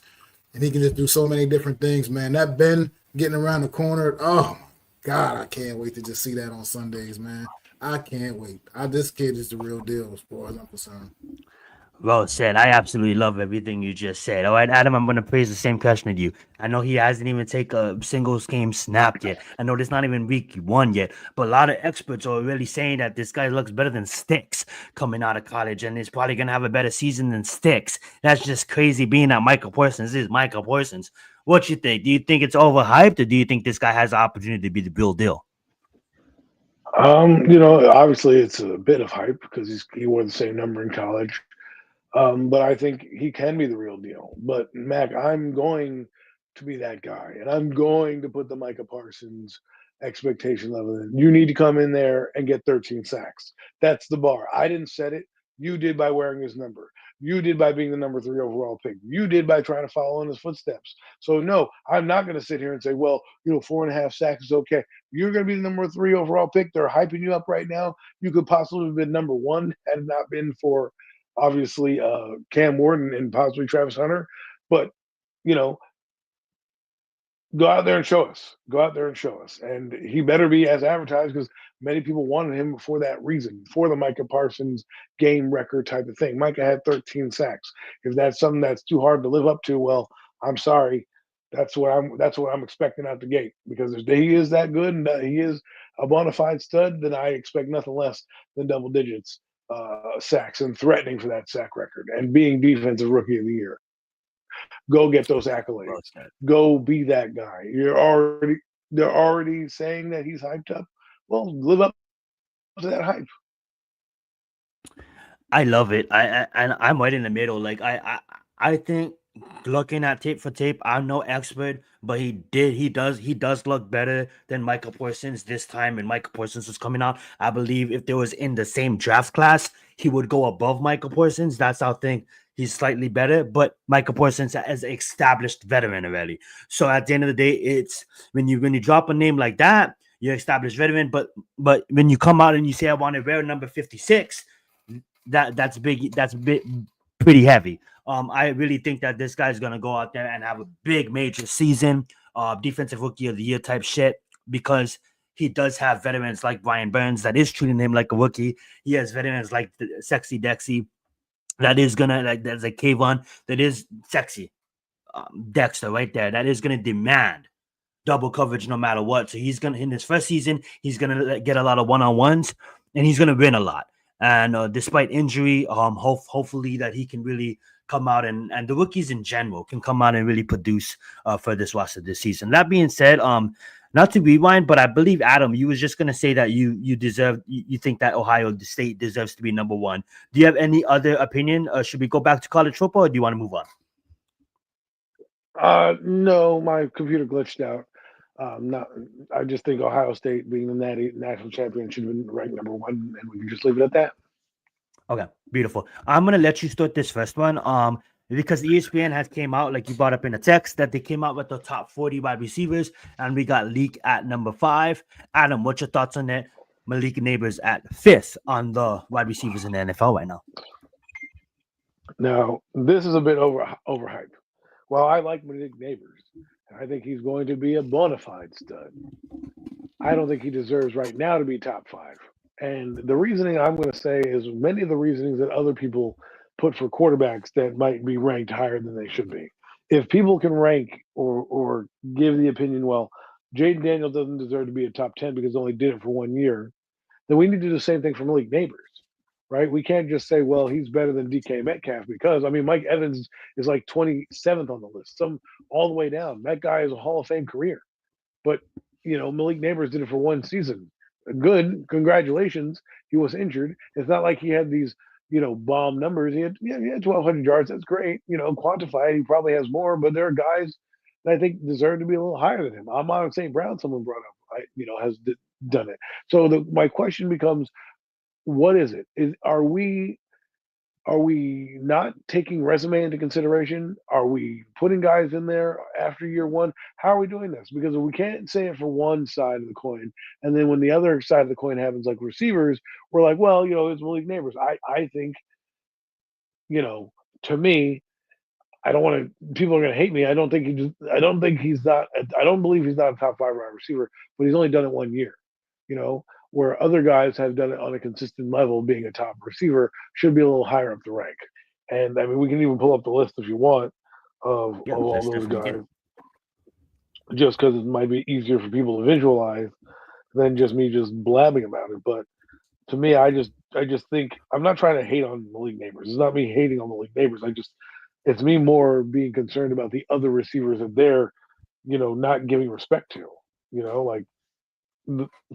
and he can just do so many different things, man. That bend getting around the corner, oh God, I can't wait to just see that on Sundays, man. I can't wait. This kid is the real deal as far as I'm concerned.
Well said. I absolutely love everything you just said. All right, Adam, I'm going to praise the same question with you. I know he hasn't even taken a single game snap yet. I know there's not even week 1 yet, but a lot of experts are really saying that this guy looks better than Sticks coming out of college, and he's probably going to have a better season than Sticks. That's just crazy, being that Michael Parsons is Michael Parsons. What you think? Do you think it's overhyped, or do you think this guy has the opportunity to be the real deal?
Obviously it's a bit of hype because he wore the same number in college. But I think he can be the real deal. But Mac, I'm going to be that guy, and I'm going to put the Micah Parsons expectation level in. You need to come in there and get 13 sacks. That's the bar. I didn't set it. You did by wearing his number. You did by being the number 3 overall pick. You did by trying to follow in his footsteps. So no, I'm not going to sit here and say, well, 4.5 sacks is okay. You're going to be the number 3 overall pick. They're hyping you up right now. You could possibly have been number 1 had it not been for obviously Cam Ward and possibly Travis Hunter. But, go out there and show us. Go out there and show us. And he better be as advertised because many people wanted him for that reason, for the Micah Parsons game record type of thing. Micah had 13 sacks. If that's something that's too hard to live up to, well, I'm sorry. That's what I'm expecting out the gate, because if he is that good and he is a bona fide stud, then I expect nothing less than double digits sacks and threatening for that sack record and being defensive rookie of the year. Go get those accolades. Go be that guy. They're already saying that he's hyped up. Well, live up to that hype.
I love it. I'm right in the middle. Like I think looking at tape for tape, I'm no expert, but he does look better than Michael Parsons this time. And Michael Parsons was coming out. I believe if there was in the same draft class, he would go above Michael Parsons. That's how I think he's slightly better. But Michael Parsons is an established veteran already. So at the end of the day, it's when you drop a name like that, you're established veteran. But when you come out and you say I want to wear number 56, that's big. That's pretty heavy. I really think that this guy's gonna go out there and have a big major season, defensive rookie of the year type shit, because he does have veterans like Brian Burns that is treating him like a rookie. He has veterans like Sexy Dexy that is gonna like there's a Kayvon that is sexy. Dexter right there that is gonna demand double coverage no matter what. So he's gonna in his first season, he's gonna get a lot of one-on-ones and he's gonna win a lot. And despite injury, hopefully that he can really come out and the rookies in general can come out and really produce for this roster this season. That being said, not to rewind, but I believe Adam, you was just gonna say that you think that Ohio State deserves to be number one. Do you have any other opinion? Should we go back to college football, or do you want to move on?
No, my computer glitched out. I just think Ohio State being the national champion should have been ranked number one, and we can just leave it at that.
Okay, beautiful. I'm gonna let you start this first one. Because ESPN has came out, like you brought up in the text, that they came out with the top 40 wide receivers, and we got Leak at number 5. Adam, what's your thoughts on that? Malik Neighbors at 5th on the wide receivers in the NFL right now.
Now, this is a bit overhyped. Well, I like Malik Neighbors. I think he's going to be a bona fide stud. I don't think he deserves right now to be top 5. And the reasoning I'm going to say is many of the reasonings that other people put for quarterbacks that might be ranked higher than they should be. If people can rank or give the opinion, well, Jaden Daniels doesn't deserve to be a top 10 because he only did it for 1 year, then we need to do the same thing for Malik Neighbors, right? We can't just say, well, he's better than DK Metcalf because, I mean, Mike Evans is like 27th on the list, all the way down. That guy is a Hall of Fame career. But, Malik Neighbors did it for 1 season. Good, congratulations. He was injured. It's not like he had these bomb numbers. He had 1,200 yards. That's great. Quantified. He probably has more, but there are guys that I think deserve to be a little higher than him. Amon St. Brown, someone brought up, has done it. So my question becomes, what is it? Are we not taking resume into consideration? Are we putting guys in there after year 1? How are we doing this? Because we can't say it for one side of the coin, and then when the other side of the coin happens, like receivers, we're like, well, it's Malik Neighbors. I think, to me, I don't want to. People are going to hate me. I don't believe he's not a top 5 wide receiver, but he's only done it 1 year. Where other guys have done it on a consistent level, being a top receiver should be a little higher up the rank. And I mean, we can even pull up the list if you want of all those guys, just because it might be easier for people to visualize than just me just blabbing about it. But to me, I just think I'm not trying to hate on Malik Neighbors. It's not me hating on Malik Neighbors. It's me more being concerned about the other receivers that they're, not giving respect to. Like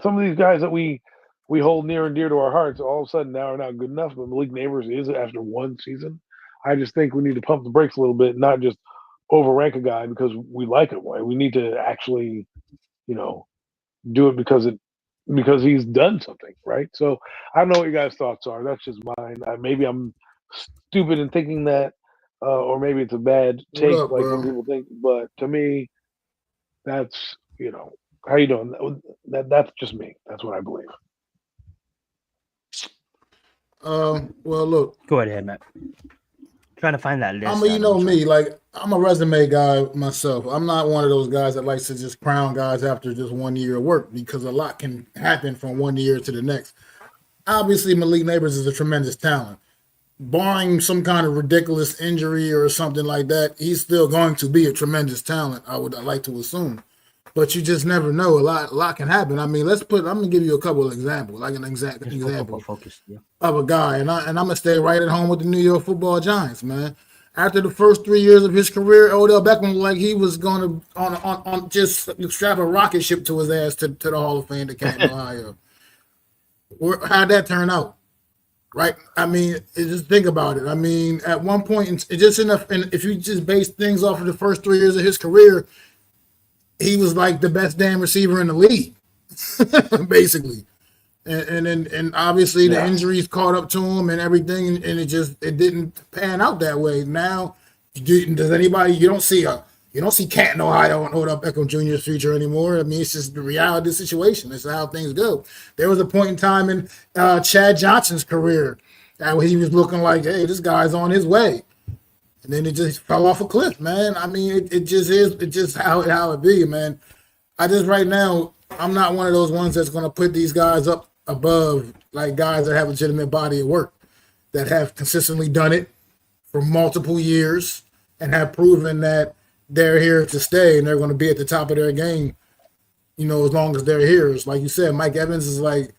some of these guys that we hold near and dear to our hearts, all of a sudden now are not good enough. But Malik Neighbors is after 1 season. I just think we need to pump the brakes a little bit, not just overrank a guy because we like him. We need to actually, do it because he's done something, right? So I don't know what your guys' thoughts are. That's just mine. Maybe I'm stupid in thinking that, or maybe it's a bad take, like some people think. But to me, that's how you doing? That's just me. That's what I believe.
Well, look.
Go ahead, Matt. Trying to find that list.
I'm a resume guy myself. I'm not one of those guys that likes to just crown guys after just 1 year of work because a lot can happen from 1 year to the next. Obviously, Malik Neighbors is a tremendous talent. Barring some kind of ridiculous injury or something like that, he's still going to be a tremendous talent, I would like to assume. But you just never know. A lot can happen. I mean, I'm gonna give you a couple of examples, like an example of a guy, and I'm gonna stay right at home with the New York Football Giants, man. After the first 3 years of his career, Odell Beckham like he was gonna on just strap a rocket ship to his ass to the Hall of Fame to Canton, Ohio. How'd that turn out? right? I mean, just think about it. I mean, at one point, it just enough. And if you just base things off of the first 3 years of his career, he was like the best damn receiver in the league, basically. And obviously the injuries caught up to him and everything, and it didn't pan out that way. Now, does anybody you don't see Canton, Ohio, and Odell Beckham Jr.'s future anymore? I mean, it's just the reality of the situation. It's how things go. There was a point in time in Chad Johnson's career that he was looking like, hey, this guy's on his way, and then it just fell off a cliff, man. I mean, it just is. It's just how it be, man. Right now, I'm not one of those ones that's going to put these guys up above like guys that have a legitimate body of work, that have consistently done it for multiple years and have proven that they're here to stay and they're going to be at the top of their game, as long as they're here. It's like you said, Mike Evans is like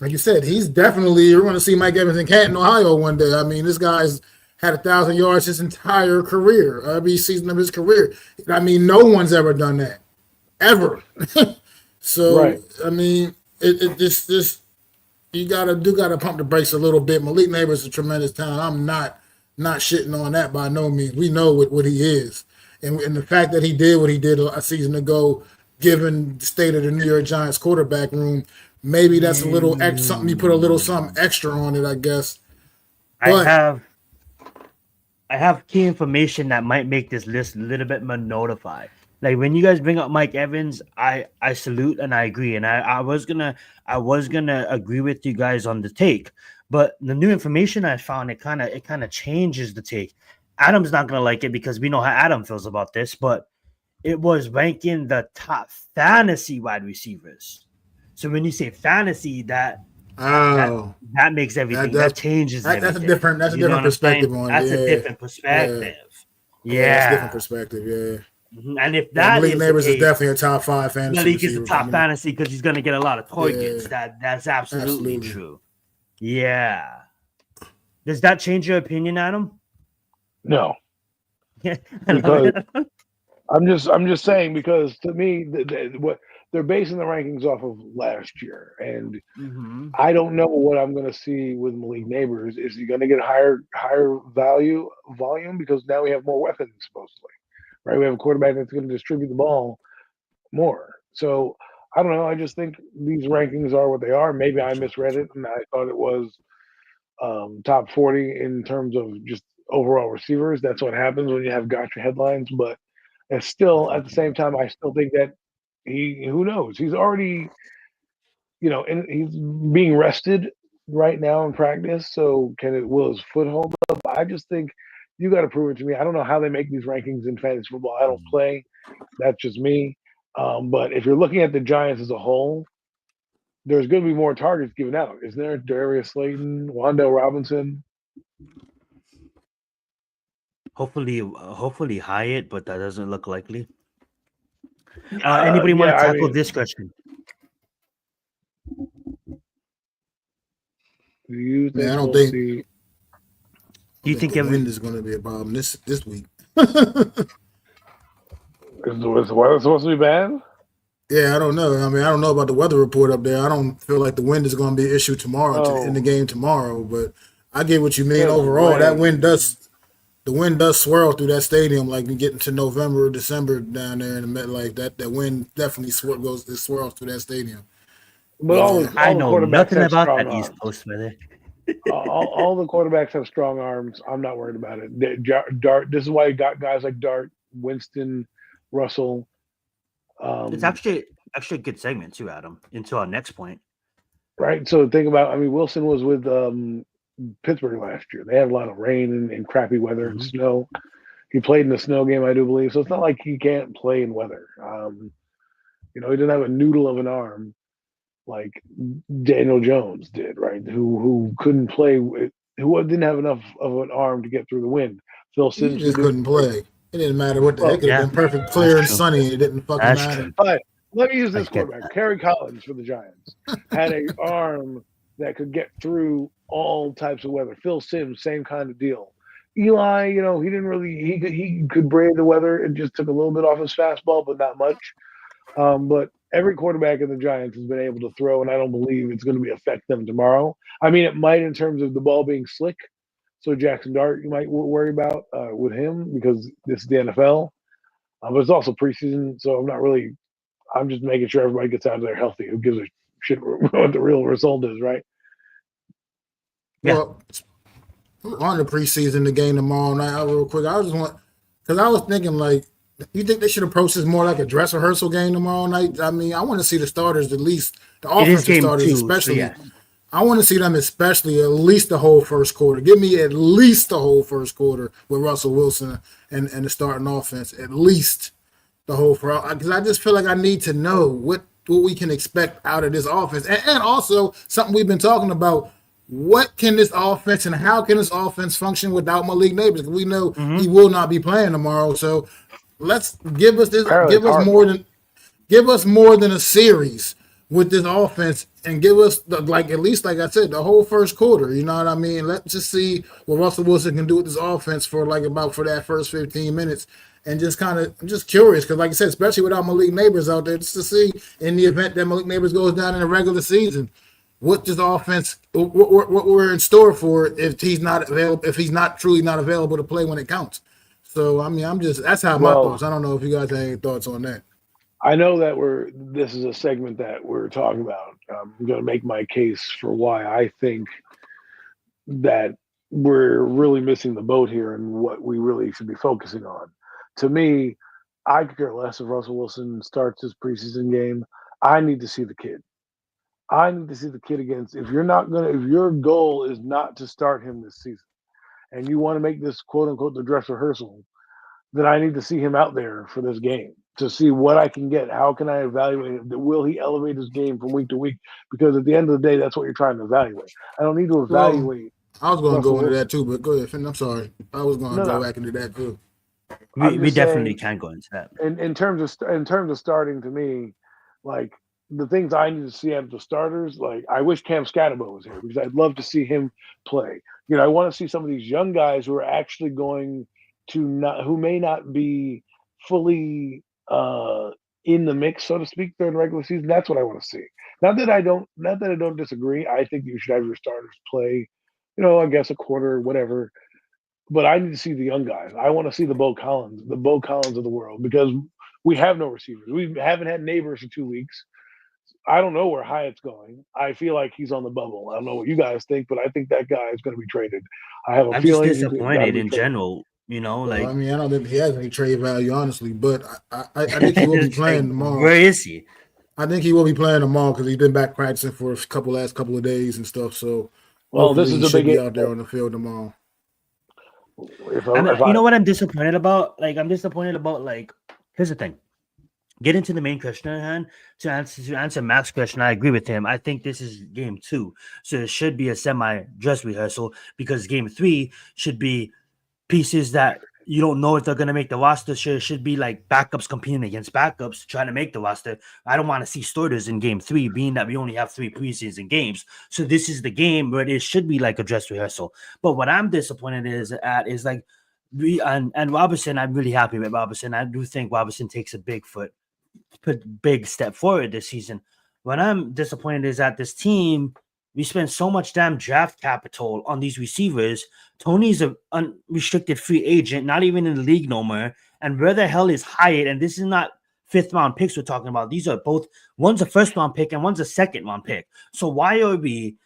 you said, he's definitely, you're going to see Mike Evans in Canton, Ohio one day. I mean, this guy's had 1,000 yards his entire career, every season of his career. I mean, no one's ever done that, ever. So, right. I mean, it just you gotta pump the brakes a little bit. Malik Neighbors is a tremendous talent. I'm not shitting on that by no means. We know what he is, and the fact that he did what he did a season ago, given the state of the New York Giants quarterback room, maybe that's a little something. You put a little something extra on it, I guess. But
I have key information that might make this list a little bit more notified. Like when you guys bring up Mike Evans, I salute and I agree, and I was gonna agree with you guys on the take, but the new information I found, it kind of changes the take. Adam's not gonna like it because we know how Adam feels about this, but it was ranking the top fantasy wide receivers. So when you say fantasy, that makes everything. That changes everything.
That's a different perspective on it.
That's a different perspective. Yeah,
that's a different perspective. Yeah.
And if that
Malik Neighbors is definitely a top 5 fantasy.
Malik is a top fantasy because he's going to get a lot of targets. Yeah. That's absolutely true. Yeah. Does that change your opinion, Adam?
No. Because I'm just saying, because to me, what they're basing the rankings off of last year, and I don't know what I'm going to see with Malik Neighbors. Is he going to get higher volume because now we have more weapons supposedly? Right, we have a quarterback that's going to distribute the ball more. So I don't know. I just think these rankings are what they are. Maybe I misread it, and I thought it was top 40 in terms of just overall receivers. That's what happens when you have gotcha headlines. But it's still, at the same time, I still think that who knows? He's already, and he's being rested right now in practice. So will his foot hold up? I just think. You got to prove it to me. I don't know how they make these rankings in fantasy football. I don't play. That's just me. But if you're looking at the Giants as a whole, there's going to be more targets given out. Isn't there? Darius Slayton, Wan'Dale Robinson.
Hopefully Hyatt, but that doesn't look likely. Anybody want to tackle this question?
Do you think
I don't think.
Do you think
the wind is going to be a problem this week?
Is the weather supposed to be bad?
Yeah, I don't know. I mean, I don't know about the weather report up there. I don't feel like the wind is going to be an issue tomorrow in the game tomorrow. But I get what you mean. Overall, that wind does swirl through that stadium. Like you get into November or December down there in the MetLife, that wind definitely swirls through that stadium.
But
I know nothing about that East Coast weather.
all the quarterbacks have strong arms. I'm not worried about it. Dart. This is why you got guys like Dart, Winston, Russell.
It's actually a good segment too, Adam. Into our next point.
Right. So think about. Wilson was with Pittsburgh last year. They had a lot of rain and crappy weather and snow. He played in the snow game, I do believe. So it's not like he can't play in weather. He didn't have a noodle of an arm like Daniel Jones did, right? Who couldn't play, who didn't have enough of an arm to get through the wind. Phil Simms
just couldn't play. It didn't matter what the heck. It could have been perfect, clear, and sunny. It didn't fucking matter.
All right, let me use this quarterback. Kerry Collins for the Giants had an arm that could get through all types of weather. Phil Simms, same kind of deal. Eli, he didn't really. He could brave the weather. It just took a little bit off his fastball, but not much. But every quarterback in the Giants has been able to throw, and I don't believe it's going to affect them tomorrow. I mean, it might in terms of the ball being slick. So Jackson Dart, you might worry about with him because this is the NFL, but it's also preseason, so I'm not really. I'm just making sure everybody gets out of there healthy. Who gives a shit what the real result is, right?
Yeah.
Well, on the preseason, the game tomorrow night, real quick, because I was thinking, like, you think they should approach this more like a dress rehearsal game tomorrow night? I mean, I want to see the starters at least, the
It is
offensive
game
starters
2,
especially.
so yeah.
I want to see them especially at least the whole first quarter. Give me at least the whole first quarter with Russell Wilson and the starting offense. At least the whole first, because I just feel like I need to know what we can expect out of this offense. And also something we've been talking about. What can this offense and how can this offense function without Malik Neighbors? We know he will not be playing tomorrow. So let's give us more than a series with this offense and give us at least like I said, the whole first quarter. You know what I mean? Let's just see what Russell Wilson can do with this offense for that first 15 minutes. And I'm just curious because, like I said, especially without Malik Neighbors out there, just to see in the event that Malik Neighbors goes down in the regular season, what this offense, what we're in store for if he's not available, if he's not truly not available to play when it counts. So I mean, that's how my thoughts. I don't know if you guys have any thoughts on that.
I know that this is a segment that we're talking about. I'm going to make my case for why I think that we're really missing the boat here and what we really should be focusing on. To me, I could care less if Russell Wilson starts his preseason game. I need to see the kid. I need to see the kid against. If your goal is not to start him this season, and you want to make this quote unquote the dress rehearsal, then I need to see him out there for this game to see what I can get. How can I evaluate him? Will he elevate his game from week to week? Because at the end of the day, that's what you're trying to evaluate. I don't need to evaluate.
I was going to go into that too, but go ahead, Finn. I'm sorry. I was going to go back into that too.
We definitely can go into that.
In terms of starting, to me, like the things I need to see out of the starters, like I wish Cam Scatterbo was here because I'd love to see him play. You know, I want to see some of these young guys who are actually going to who may not be fully in the mix, so to speak, during the regular season. That's what I want to see. Not that I don't disagree. I think you should have your starters play, I guess a quarter, whatever. But I need to see the young guys. I want to see the Bo Collins of the world, because we have no receivers. We haven't had Neighbors for 2 weeks. I don't know where Hyatt's going. I feel like he's on the bubble. I don't know what you guys think, but I think that guy is going to be traded. I have a feeling
just disappointed in general. I
don't think he has any trade value, honestly, but I think he will be playing tomorrow.
Where is he?
I think he will be playing tomorrow because he's been back practicing for last couple of days and stuff. So,
this is
he should be out there on the field tomorrow.
You know what I'm disappointed about? Here's the thing. Get into the main question at hand. To answer Matt's question, I agree with him. I think this is game 2, so it should be a semi-dress rehearsal, because game 3 should be pieces that you don't know if they're going to make the roster. Should be like backups competing against backups trying to make the roster. I don't want to see starters in game 3, being that we only have 3 preseason games. So this is the game where it should be like a dress rehearsal. But what I'm disappointed is like and Robertson. I'm really happy with Robertson. I do think Robertson takes a big step forward this season. What I'm disappointed is that this team, we spend so much damn draft capital on these receivers. Tony's an unrestricted free agent, not even in the league no more. And where the hell is Hyatt? And this is not 5th round picks we're talking about. These are both, one's a 1st round pick and one's a 2nd round pick. So why are we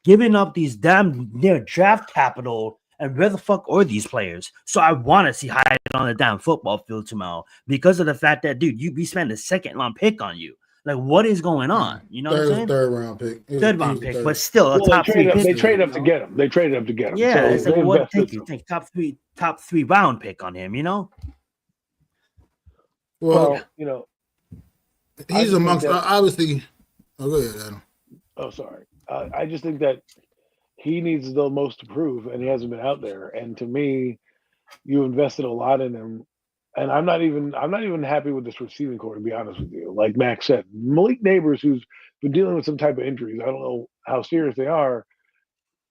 giving up these damn near draft capital? And where the fuck are these players? So I want to see Hyatt on the damn football field tomorrow, because of the fact that, dude, we spent a 2nd round pick on you. Like, what is going on? You know what I'm saying?
Third round pick.
Third round pick, but still a top 3 pick.
They traded up to get him.
Yeah,
so
it's like, what think you think? Top 3 round pick on him,
Well, he's amongst obviously. Oh, go ahead, Adam.
Oh, sorry. I just think that he needs the most to prove, and he hasn't been out there. And to me, you invested a lot in him. And I'm not even happy with this receiving core, to be honest with you. Like Max said, Malik Neighbors, who's been dealing with some type of injuries, I don't know how serious they are.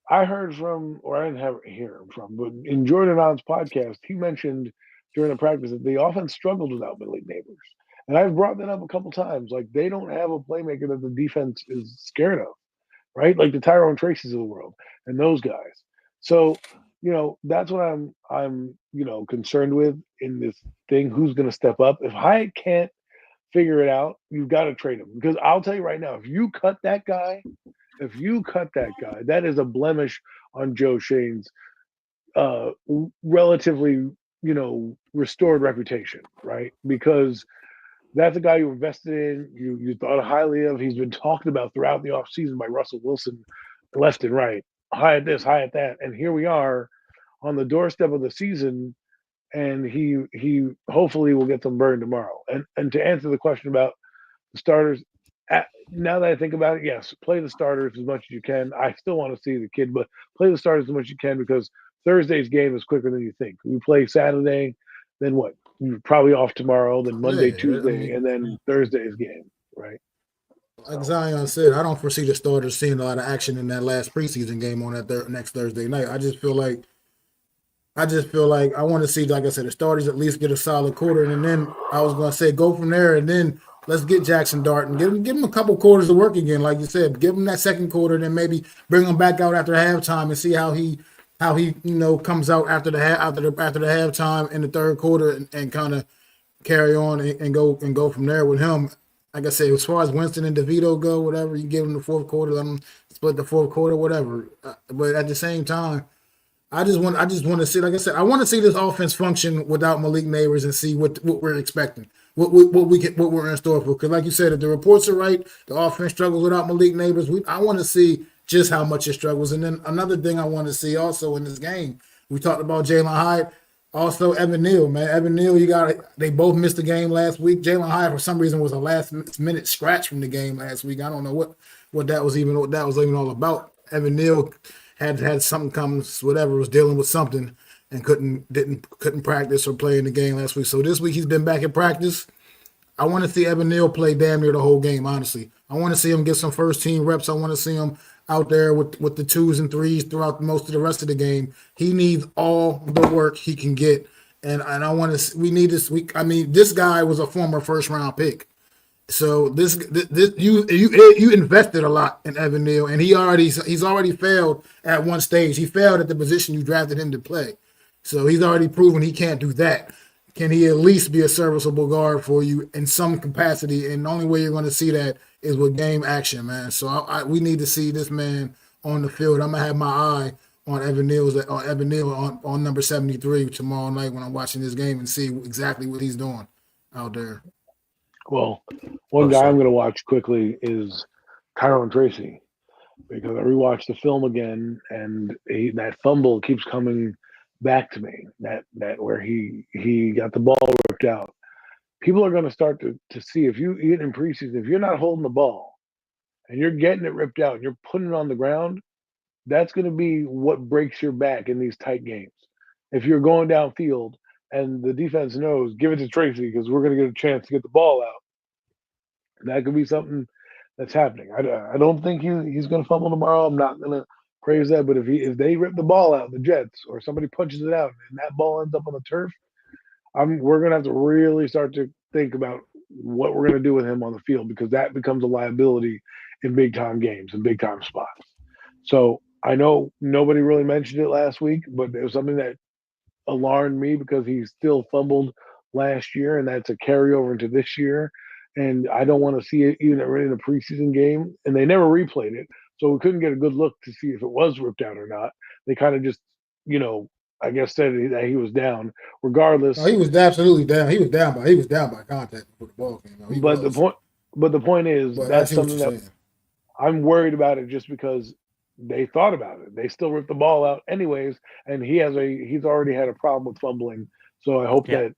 I heard from, or I didn't hear him from, but in Jordan On's podcast, he mentioned during the practice that the offense struggled without Malik Neighbors. And I've brought that up a couple times. Like they don't have a playmaker that the defense is scared of, right? Like the Tyrone Tracy's of the world and those guys. So, that's what I'm concerned with in this thing. Who's going to step up? If Hyatt can't figure it out, you've got to trade him. Because I'll tell you right now, if you cut that guy, that is a blemish on Joe Shane's relatively, restored reputation, right? Because that's a guy you invested in, you thought highly of. He's been talked about throughout the offseason by Russell Wilson left and right. Hyatt this, Hyatt that. And here we are on the doorstep of the season, and he hopefully will get some burn tomorrow. And to answer the question about the starters, now that I think about it, yes, play the starters as much as you can. I still want to see the kid, but play the starters as much as you can because Thursday's game is quicker than you think. We play Saturday, then what? You're probably off tomorrow, then Monday, Tuesday, and then Thursday's game, right?
Like Zion said, I don't foresee the starters seeing a lot of action in that last preseason game on that next Thursday night. I just feel like I want to see, like I said, the starters at least get a solid quarter, and then I was going to say go from there, and then let's get Jackson Dart and give him a couple quarters to work again, like you said. Give him that second quarter, then maybe bring him back out after halftime and see how he comes out after the halftime in the third quarter and kind of carry on and go from there with him. Like I said, as far as Winston and DeVito go, whatever, you give them the fourth quarter, let them split the fourth quarter, whatever. But at the same time, I just want to see, like I said, I want to see this offense function without Malik Neighbors and see what we're expecting, what we're in store for. Because like you said, if the reports are right, the offense struggles without Malik Neighbors. I want to see just how much it struggles. And then another thing I want to see also in this game, we talked about Jalen Hyatt. Also, Evan Neal, man. Evan Neal, they both missed the game last week. Jalen Hyatt, for some reason, was a last-minute scratch from the game last week. I don't know what that was even all about. Evan Neal had something come, whatever, was dealing with something and couldn't practice or play in the game last week. So this week he's been back in practice. I want to see Evan Neal play damn near the whole game, honestly. I want to see him get some first-team reps. I want to see him out there with the twos and threes throughout most of the rest of the game. He needs all the work he can get, and I want to. We need this week. I mean, this guy was a former first-round pick, so this you invested a lot in Evan Neal, and he's already failed at one stage. He failed at the position you drafted him to play, so he's already proven he can't do that. Can he at least be a serviceable guard for you in some capacity? And the only way you're going to see that is with game action, man. So we need to see this man on the field. I'm gonna have my eye on Evan Neal on number 73 tomorrow night when I'm watching this game and see exactly what he's doing out there.
Well, one guy I'm going to watch quickly is Tyrone Tracy because I rewatched the film again, and that fumble keeps coming back to me. That where he got the ball ripped out. People are going to start to see if you even in preseason, if you're not holding the ball and you're getting it ripped out and you're putting it on the ground, that's going to be what breaks your back in these tight games. If you're going downfield and the defense knows, give it to Tracy because we're going to get a chance to get the ball out. That could be something that's happening. I don't think he's going to fumble tomorrow. I'm not going to praise that, but if they rip the ball out, the Jets, or somebody punches it out and that ball ends up on the turf, we're going to have to really start to think about what we're going to do with him on the field because that becomes a liability in big-time games and big-time spots. So I know nobody really mentioned it last week, but it was something that alarmed me because he still fumbled last year, and that's a carryover into this year. And I don't want to see it even in a preseason game. And they never replayed it, so we couldn't get a good look to see if it was ripped out or not. They kind of just, I guess said that he was down. Regardless,
he was absolutely down. He was down by contact before the ball came out.
The point is that's something that I'm worried about it just because they thought about it. They still ripped the ball out anyways, and he's already had a problem with fumbling. So I hope that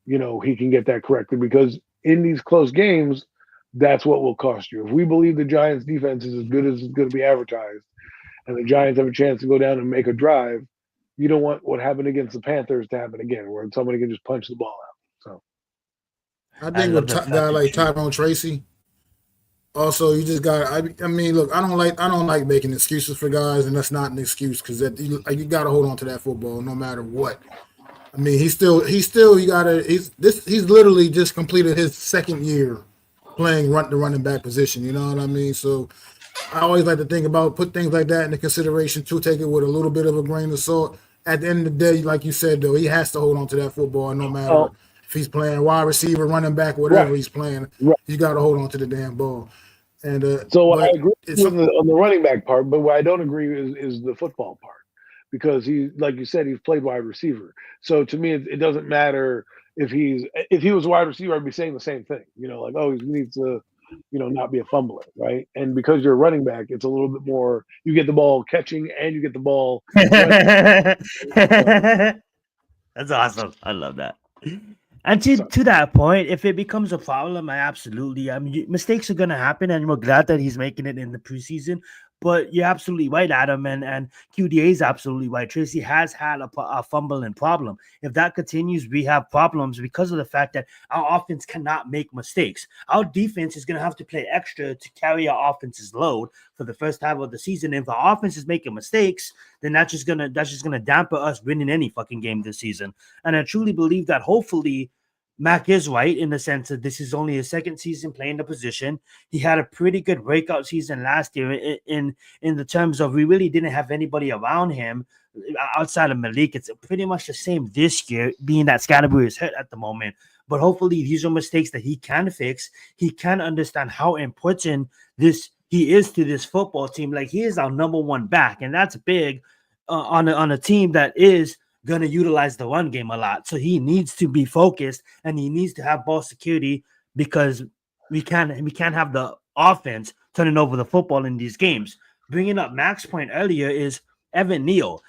he can get that corrected because in these close games, that's what will cost you. If we believe the Giants' defense is as good as it's going to be advertised, and the Giants have a chance to go down and make a drive, you don't want what happened against the Panthers to happen again, where somebody can just punch the ball out. So,
I think with a guy like Tyrone Tracy, also you just got. I mean, look, I don't like making excuses for guys, and that's not an excuse because you got to hold on to that football no matter what. I mean, he's literally just completed his second year playing the running back position. You know what I mean? So I always like to put things like that into consideration too. Take it with a little bit of a grain of salt. At the end of the day, like you said, though, he has to hold on to that football, no matter
Oh,
if he's playing wide receiver, running back, whatever
right,
he's playing.
right.
You got to hold on to the damn ball. And
So I
but
agree
it's
with on the running back part, but what I don't agree is the football part because he, like you said, he's played wide receiver. So to me, it doesn't matter if he was a wide receiver, I'd be saying the same thing. You know, like, oh, he needs to, not be a fumbler, right? And because you're a running back, it's a little bit more. You get the ball catching and you get the ball running. So,
That's awesome. I love that. And to,
so
to that point, if it becomes a problem, I mean, mistakes are gonna happen, and we're glad that he's making it in the preseason. But you're absolutely right, Adam, and QDA is absolutely right. Tracy has had a fumbling problem. If that continues, we have problems because of the fact that our offense cannot make mistakes. Our defense is gonna have to play extra to carry our offense's load for the first half of the season. If our offense is making mistakes, then that's just gonna dampen us winning any fucking game this season. And I truly believe that hopefully Mac is right in the sense that this is only his second season playing the position. He had a pretty good breakout season last year in the terms of we really didn't have anybody around him outside of Malik. It's pretty much the same this year, being that Scatterbury is hurt at the moment. But hopefully these are mistakes that he can fix. He can understand how important he is to this football team. Like, he is our number one back, and that's big on a team that is going to utilize the run game a lot. So he needs to be focused and he needs to have ball security because we can't have the offense turning over the football in these games. Bringing up Mac's point earlier is Evan Neal.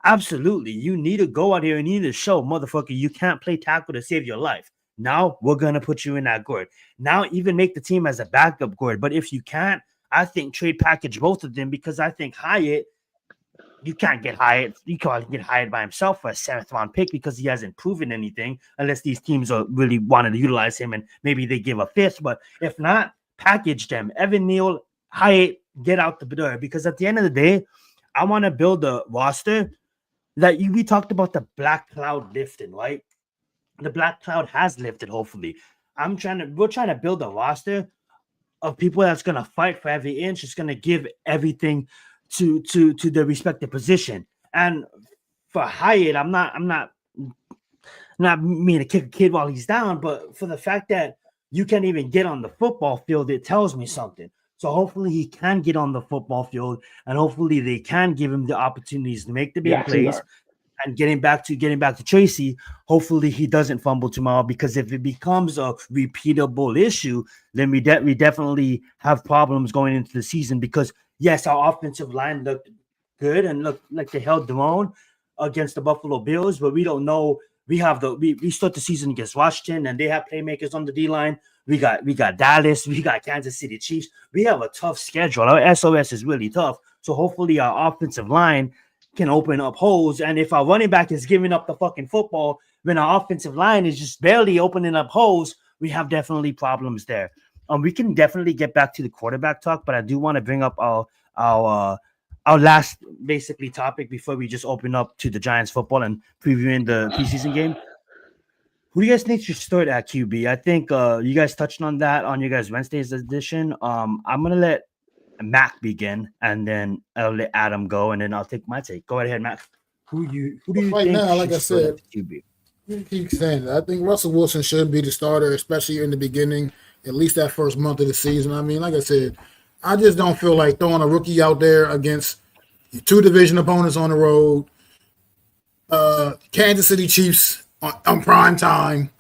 Absolutely. You need to go out here and you need to show, motherfucker, you can't play tackle to save your life. Now we're going to put you in that guard. Now even make the team as a backup guard. But if you can't, I think trade package both of them because I think Hyatt, you can't get hired. You can't get hired by himself for a 7th round pick because he hasn't proven anything unless these teams are really wanting to utilize him and maybe they give a 5th. But if not, package them. Evan Neal, Hyatt, get out the door because at the end of the day, I want to build a roster that we talked about the black cloud lifting, right? The black cloud has lifted, hopefully. We're trying to build a roster of people that's gonna fight for every inch. It's gonna give everything to the respective position. And for Hyatt, I'm not meaning to kick a kid while he's down, but for the fact that you can't even get on the football field, it tells me something. So hopefully he can get on the football field, and hopefully they can give him the opportunities to make the big plays. And getting back to Tracy, hopefully he doesn't fumble tomorrow, because if it becomes a repeatable issue, then we definitely have problems going into the season. Because yes, our offensive line looked good and looked like they held their own against the Buffalo Bills, but we don't know. We start the season against Washington, and they have playmakers on the D line. We got Dallas, we got Kansas City Chiefs. We have a tough schedule. Our SOS is really tough. So hopefully our offensive line can open up holes. And if our running back is giving up the fucking football when our offensive line is just barely opening up holes, we have definitely problems there. We can definitely get back to the quarterback talk, but I do want to bring up our last basically topic before we just open up to the Giants football and previewing the preseason game. Who do you guys think should start at QB? I think you guys touched on that on your guys' Wednesday's edition. I'm gonna let Mac begin, and then I'll let Adam go, and then I'll take my take. Go ahead, Mac. Who do you
right
think
now, like I
should start
said,
at QB?
keep saying that. I think Russell Wilson should be the starter, especially in the beginning, at least that first month of the season. I mean, like I said, I just don't feel like throwing a rookie out there against two division opponents on the road, Kansas City Chiefs on prime time,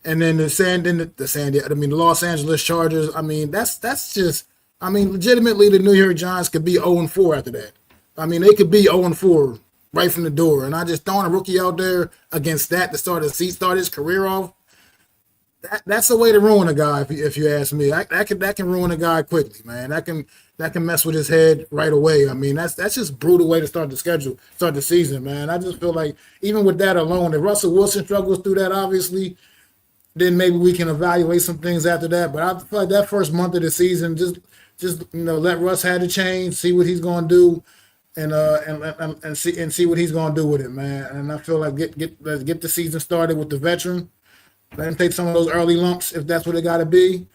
and then the Los Angeles Chargers. I mean, that's just. I mean, legitimately, the New York Giants could be 0-4 after that. I mean, they could be 0-4 right from the door. And I just throwing a rookie out there against that to start his career off. That's a way to ruin a guy, if you ask me. That can ruin a guy quickly, man. That can mess with his head right away. I mean, that's just brutal way to start the season, man. I just feel like even with that alone, if Russell Wilson struggles through that, obviously, then maybe we can evaluate some things after that. But I feel like that first month of the season, just let Russ have the change, see what he's going to do, and see what he's gonna do with it, man. And I feel like let's get the season started with the veteran. Let him take some of those early lumps if that's what it got to be.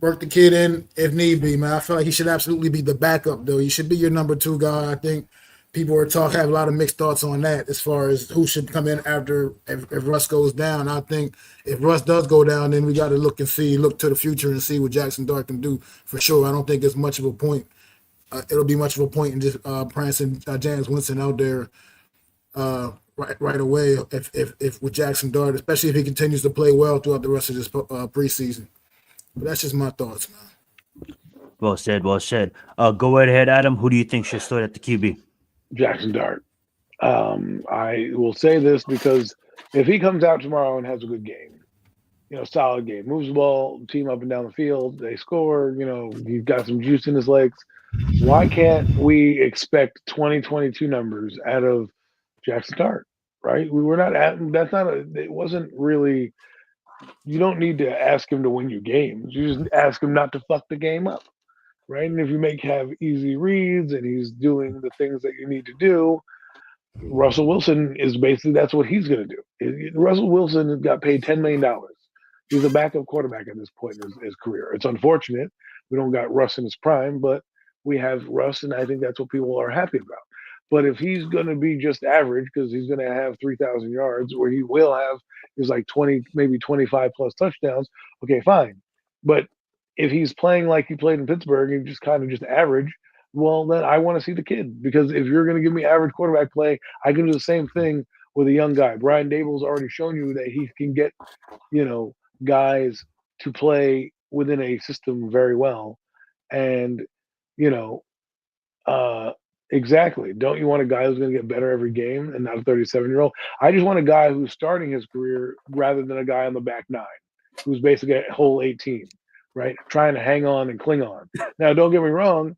Work the kid in if need be, man. I feel like he should absolutely be the backup, though. He should be your number 2 guy. I think people have a lot of mixed thoughts on that as far as who should come in after if Russ goes down. I think if Russ does go down, then we got to look to the future and see what Jackson Dart can do for sure. I don't think it's much of a point. It'll be much of a point in just prancing James Winston out there right away if with Jackson Dart, especially if he continues to play well throughout the rest of this preseason. But that's just my thoughts, man.
Well said, well said. Go right ahead, Adam. Who do you think should start at the QB?
Jackson Dart. I will say this because if he comes out tomorrow and has a good game, solid game, moves the ball, team up and down the field, they score, he's got some juice in his legs. Why can't we expect 2022 numbers out of Jackson Dart, right? We were not at, it wasn't really, you don't need to ask him to win you games. You just ask him not to fuck the game up, right? And if you have easy reads and he's doing the things that you need to do, Russell Wilson is basically, that's what he's going to do. Russell Wilson has got paid $10 million. He's a backup quarterback at this point in his career. It's unfortunate we don't got Russ in his prime, but we have Russ, and I think that's what people are happy about. But if he's going to be just average, because he's going to have 3,000 yards, or he will have is like 20, maybe 25 plus touchdowns, okay, fine. But if he's playing like he played in Pittsburgh and just kind of just average, well, then I want to see the kid. Because if you're going to give me average quarterback play, I can do the same thing with a young guy. Brian Dable's already shown you that he can get, guys to play within a system very well. And, exactly. Don't you want a guy who's going to get better every game and not a 37-year-old? I just want a guy who's starting his career rather than a guy on the back 9 who's basically a whole 18, right? Trying to hang on and cling on. Now, don't get me wrong.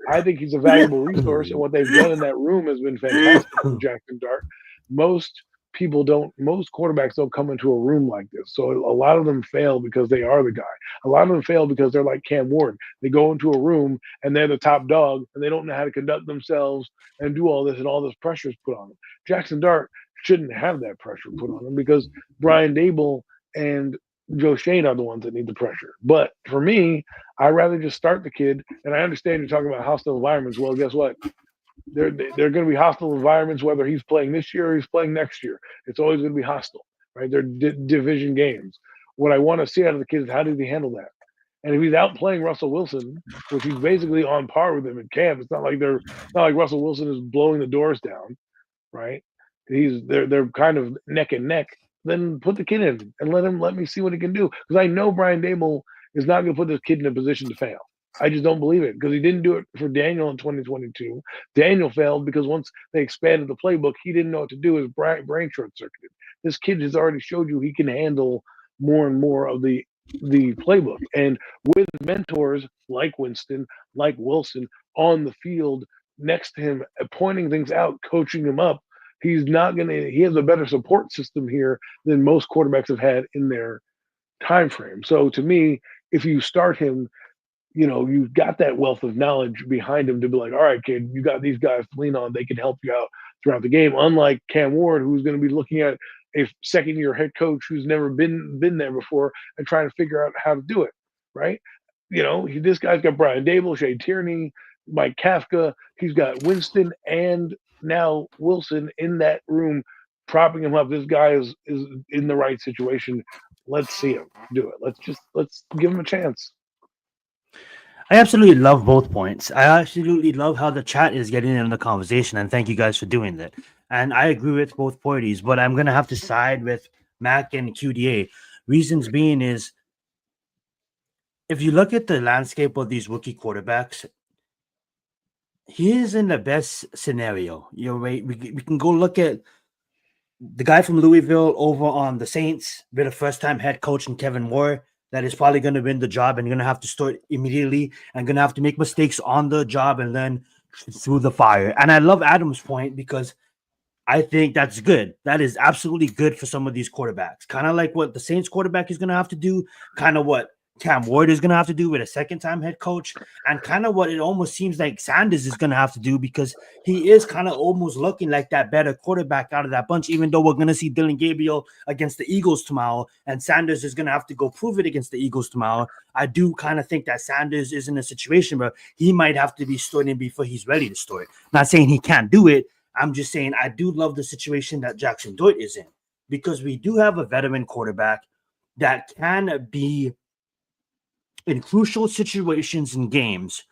I think he's a valuable resource, and what they've done in that room has been fantastic for Jackson Dart. Most quarterbacks don't come into a room like this. So a lot of them fail because they are the guy. A lot of them fail because they're like Cam Ward. They go into a room and they're the top dog and they don't know how to conduct themselves and do all this, and all this pressure is put on them. Jackson Dart shouldn't have that pressure put on him because Brian Dable and Joe Shane are the ones that need the pressure. But for me, I'd rather just start the kid. And I understand you're talking about hostile environments. Well, guess what? They're going to be hostile environments whether he's playing this year or he's playing next year. It's always going to be hostile, right? They're division games. What I want to see out of the kid is how does he handle that? And if he's out playing Russell Wilson, which he's basically on par with him in camp, it's not like Russell Wilson is blowing the doors down, right? They're kind of neck and neck. Then put the kid in and let me see what he can do. Because I know Brian Dable is not going to put this kid in a position to fail. I just don't believe it because he didn't do it for Daniel in 2022. Daniel failed because once they expanded the playbook, he didn't know what to do. His brain short-circuited. This kid has already showed you he can handle more and more of the playbook. And with mentors like Winston, like Wilson on the field next to him, pointing things out, coaching him up, he has a better support system here than most quarterbacks have had in their time frame. So to me, if you start him, you've got that wealth of knowledge behind him to be like, all right, kid, you got these guys to lean on. They can help you out throughout the game. Unlike Cam Ward, who's going to be looking at a second-year head coach who's never been there before and trying to figure out how to do it, right? This guy's got Brian Dable, Shea Tierney, Mike Kafka. He's got Winston and now Wilson in that room propping him up. This guy is in the right situation. Let's see him do it. Let's give him a chance.
I absolutely love both points. I absolutely love how the chat is getting in the conversation, and thank you guys for doing that. And I agree with both parties, but I'm going to have to side with Mac and QDA. Reasons being is, if you look at the landscape of these rookie quarterbacks, he is in the best scenario. We can go look at the guy from Louisville over on the Saints with a first-time head coach in Kevin Moore that is probably going to win the job and going to have to start immediately and going to have to make mistakes on the job and then through the fire. And I love Adam's point because I think that's good. That is absolutely good for some of these quarterbacks. Kind of like what the Saints quarterback is going to have to do, kind of what Cam Ward is going to have to do with a second-time head coach, and kind of what it almost seems like Sanders is going to have to do, because he is kind of almost looking like that better quarterback out of that bunch, even though we're going to see Dylan Gabriel against the Eagles tomorrow, and Sanders is going to have to go prove it against the Eagles tomorrow. I do kind of think that Sanders is in a situation where he might have to be starting before he's ready to start. Not saying he can't do it. I'm just saying I do love the situation that Jackson Dart is in, because we do have a veteran quarterback that can be in crucial situations in games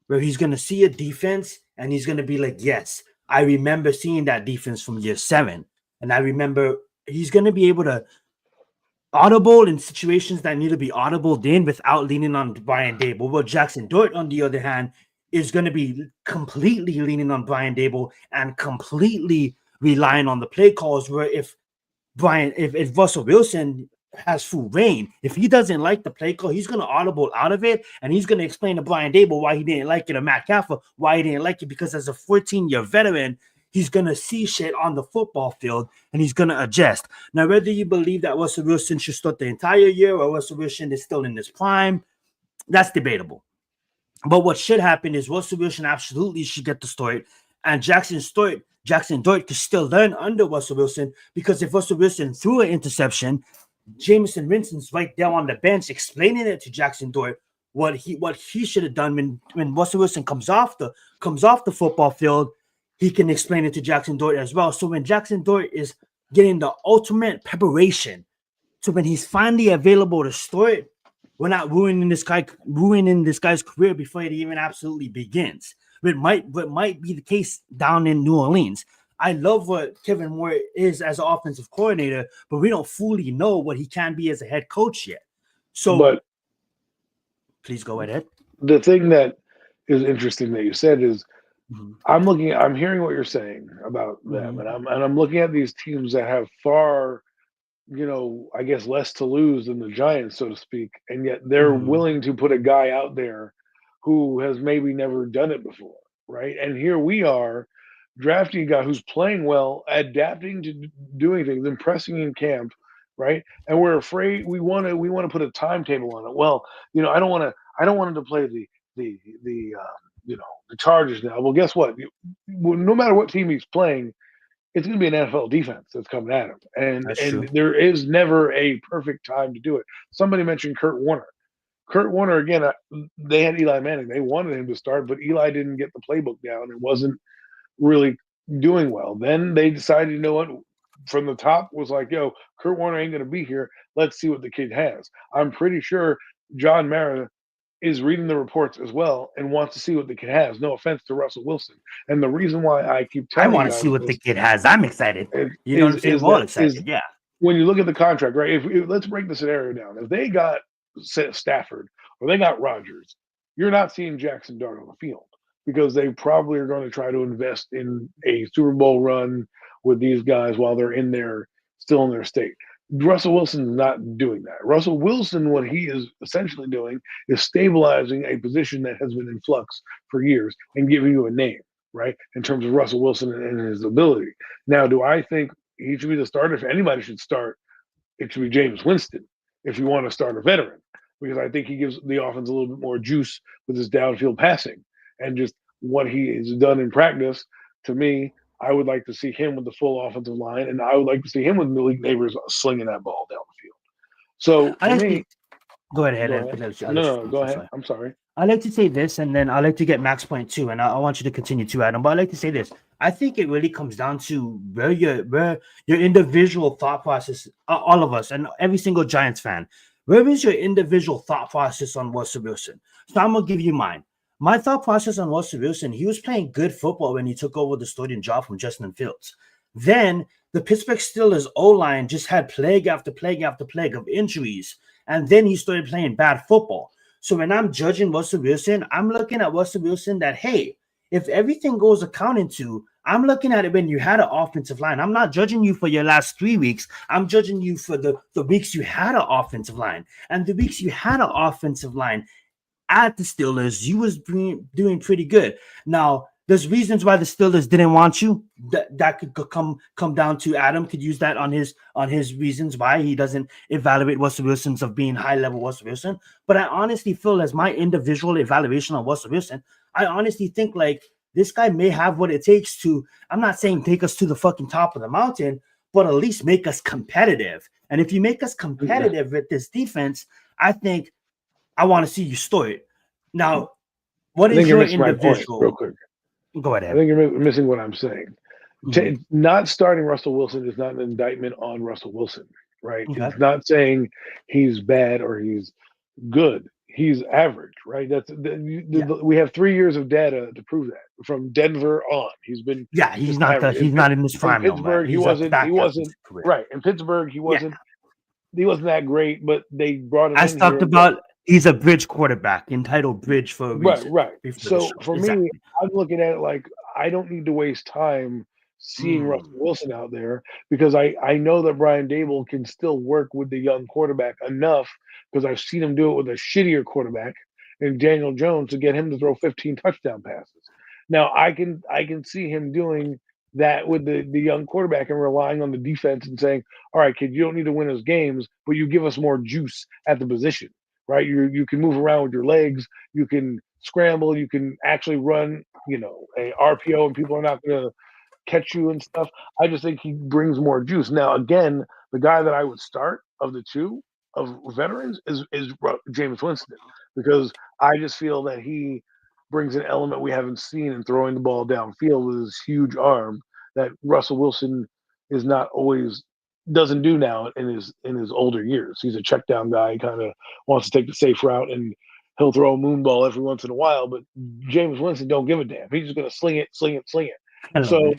where he's going to see a defense and he's going to be like, yes, I remember seeing that defense from year 7. And I remember he's going to be able to audible in situations that need to be audibled in without leaning on Brian Dable. Well, Jackson Dart, on the other hand, is going to be completely leaning on Brian Dable and completely relying on the play calls, where if Russell Wilson has full reign, if he doesn't like the play call, he's going to audible out of it, and he's going to explain to Brian Dable why he didn't like it, or Matt Caffey why he didn't like it, because as a 14-year veteran, he's going to see shit on the football field, and he's going to adjust. Now, whether you believe that Russell Wilson should start the entire year or Russell Wilson is still in his prime, that's debatable. But what should happen is Russell Wilson absolutely should get the start, and Jackson Dart could still learn under Russell Wilson, because if Russell Wilson threw an interception, Jameson Winston's right there on the bench explaining it to Jackson Dart what he should have done when Russell Wilson comes off the football field. He can explain it to Jackson Dart as well. So when Jackson Dart is getting the ultimate preparation, so when he's finally available to start, we're not ruining this guy's career before it even absolutely begins. But might be the case down in New Orleans. I love what Kevin Moore is as an offensive coordinator, but we don't fully know what he can be as a head coach yet. So, please go ahead.
The thing that is interesting that you said is, I'm hearing what you're saying about them, and I'm looking at these teams that have far, I guess, less to lose than the Giants, so to speak, and yet they're willing to put a guy out there who has maybe never done it before, right? And here we are, drafting a guy who's playing well, adapting to doing things, impressing in camp, right? And we're afraid we want to put a timetable on it. Well, I don't want him to play the Chargers now. Well, guess what? No matter what team he's playing, it's going to be an NFL defense that's coming at him, and there is never a perfect time to do it. Somebody mentioned Kurt Warner. Kurt Warner, again, they had Eli Manning. They wanted him to start, but Eli didn't get the playbook down and wasn't really doing well. Then they decided, you know what, from the top was like, yo, Kurt Warner ain't going to be here. Let's see what the kid has. I'm pretty sure John Mara is reading the reports as well and wants to see what the kid has. No offense to Russell Wilson. And the reason why I keep telling you,
I want to see what the kid has. I'm excited. You know what I'm saying? We're all excited. Yeah.
When you look at the contract, right? If let's break the scenario down. If they got Stafford or they got Rodgers, you're not seeing Jackson Dart on the field, because they probably are going to try to invest in a Super Bowl run with these guys while they're still in their state. Russell Wilson's not doing that. Russell Wilson, what he is essentially doing is stabilizing a position that has been in flux for years and giving you a name, right? In terms of Russell Wilson and his ability. Now, do I think he should be the starter? If anybody should start, it should be Jameis Winston if you want to start a veteran, because I think he gives the offense a little bit more juice with his downfield passing. And just what he has done in practice, to me, I would like to see him with the full offensive line, and I would like to see him with Malik Neighbors slinging that ball down the field. So,
go ahead.
No, go ahead. I'm sorry.
I like to say this, and then I like to get Mac's point too, and I want you to continue too, Adam. But I like to say this. I think it really comes down to where your individual thought process, all of us, and every single Giants fan, where is your individual thought process on Russell Wilson? So I'm going to give you mine. My thought process on Russell Wilson, he was playing good football when he took over the starting job from Justin Fields. Then the Pittsburgh Steelers O-line just had plague after plague after plague of injuries, and then he started playing bad football. So when I'm judging Russell Wilson, I'm looking at Russell Wilson that, hey, if everything goes accounting to, I'm looking at it when you had an offensive line. I'm not judging you for your last 3 weeks. I'm judging you for the weeks you had an offensive line. And the weeks you had an offensive line at the Steelers, you was doing pretty good. Now, there's reasons why the Steelers didn't want you. That could come down to Adam could use that on his reasons why he doesn't evaluate Russell Wilson's of being high level Russell Wilson. But I honestly feel, as my individual evaluation on Russell Wilson, I honestly think like this guy may have what it takes to, I'm not saying take us to the fucking top of the mountain, but at least make us competitive. And if you make us competitive with this defense, I think I want to see you store it. Now, what is your individual?
Real quick.
Go ahead.
I think you're missing what I'm saying. Not starting Russell Wilson is not an indictment on Russell Wilson, right?
Okay.
It's not saying he's bad or he's good. He's average, right? We have 3 years of data to prove that. From Denver on, he's been
he's not in his prime.
In Pittsburgh, he wasn't right. In Pittsburgh, he wasn't that great, but they brought him.
I talked about he's a bridge quarterback, entitled bridge for a reason.
Right. So for me, I'm looking at it like I don't need to waste time seeing Russell Wilson out there because I know that Brian Dable can still work with the young quarterback enough because I've seen him do it with a shittier quarterback and Daniel Jones to get him to throw 15 touchdown passes. Now I can see him doing that with the young quarterback and relying on the defense and saying, all right, kid, you don't need to win us games, but you give us more juice at the position, right? You can move around with your legs, you can scramble, you can actually run, a RPO and people are not going to catch you and stuff. I just think he brings more juice. Now, again, the guy that I would start of the two of veterans is Jameis Winston because I just feel that he brings an element we haven't seen in throwing the ball downfield with his huge arm that Russell Wilson is not always doesn't do now in his older years. He's a check down guy, kind of wants to take the safe route and he'll throw a moon ball every once in a while, but Jameis Winston don't give a damn. He's just gonna sling it. So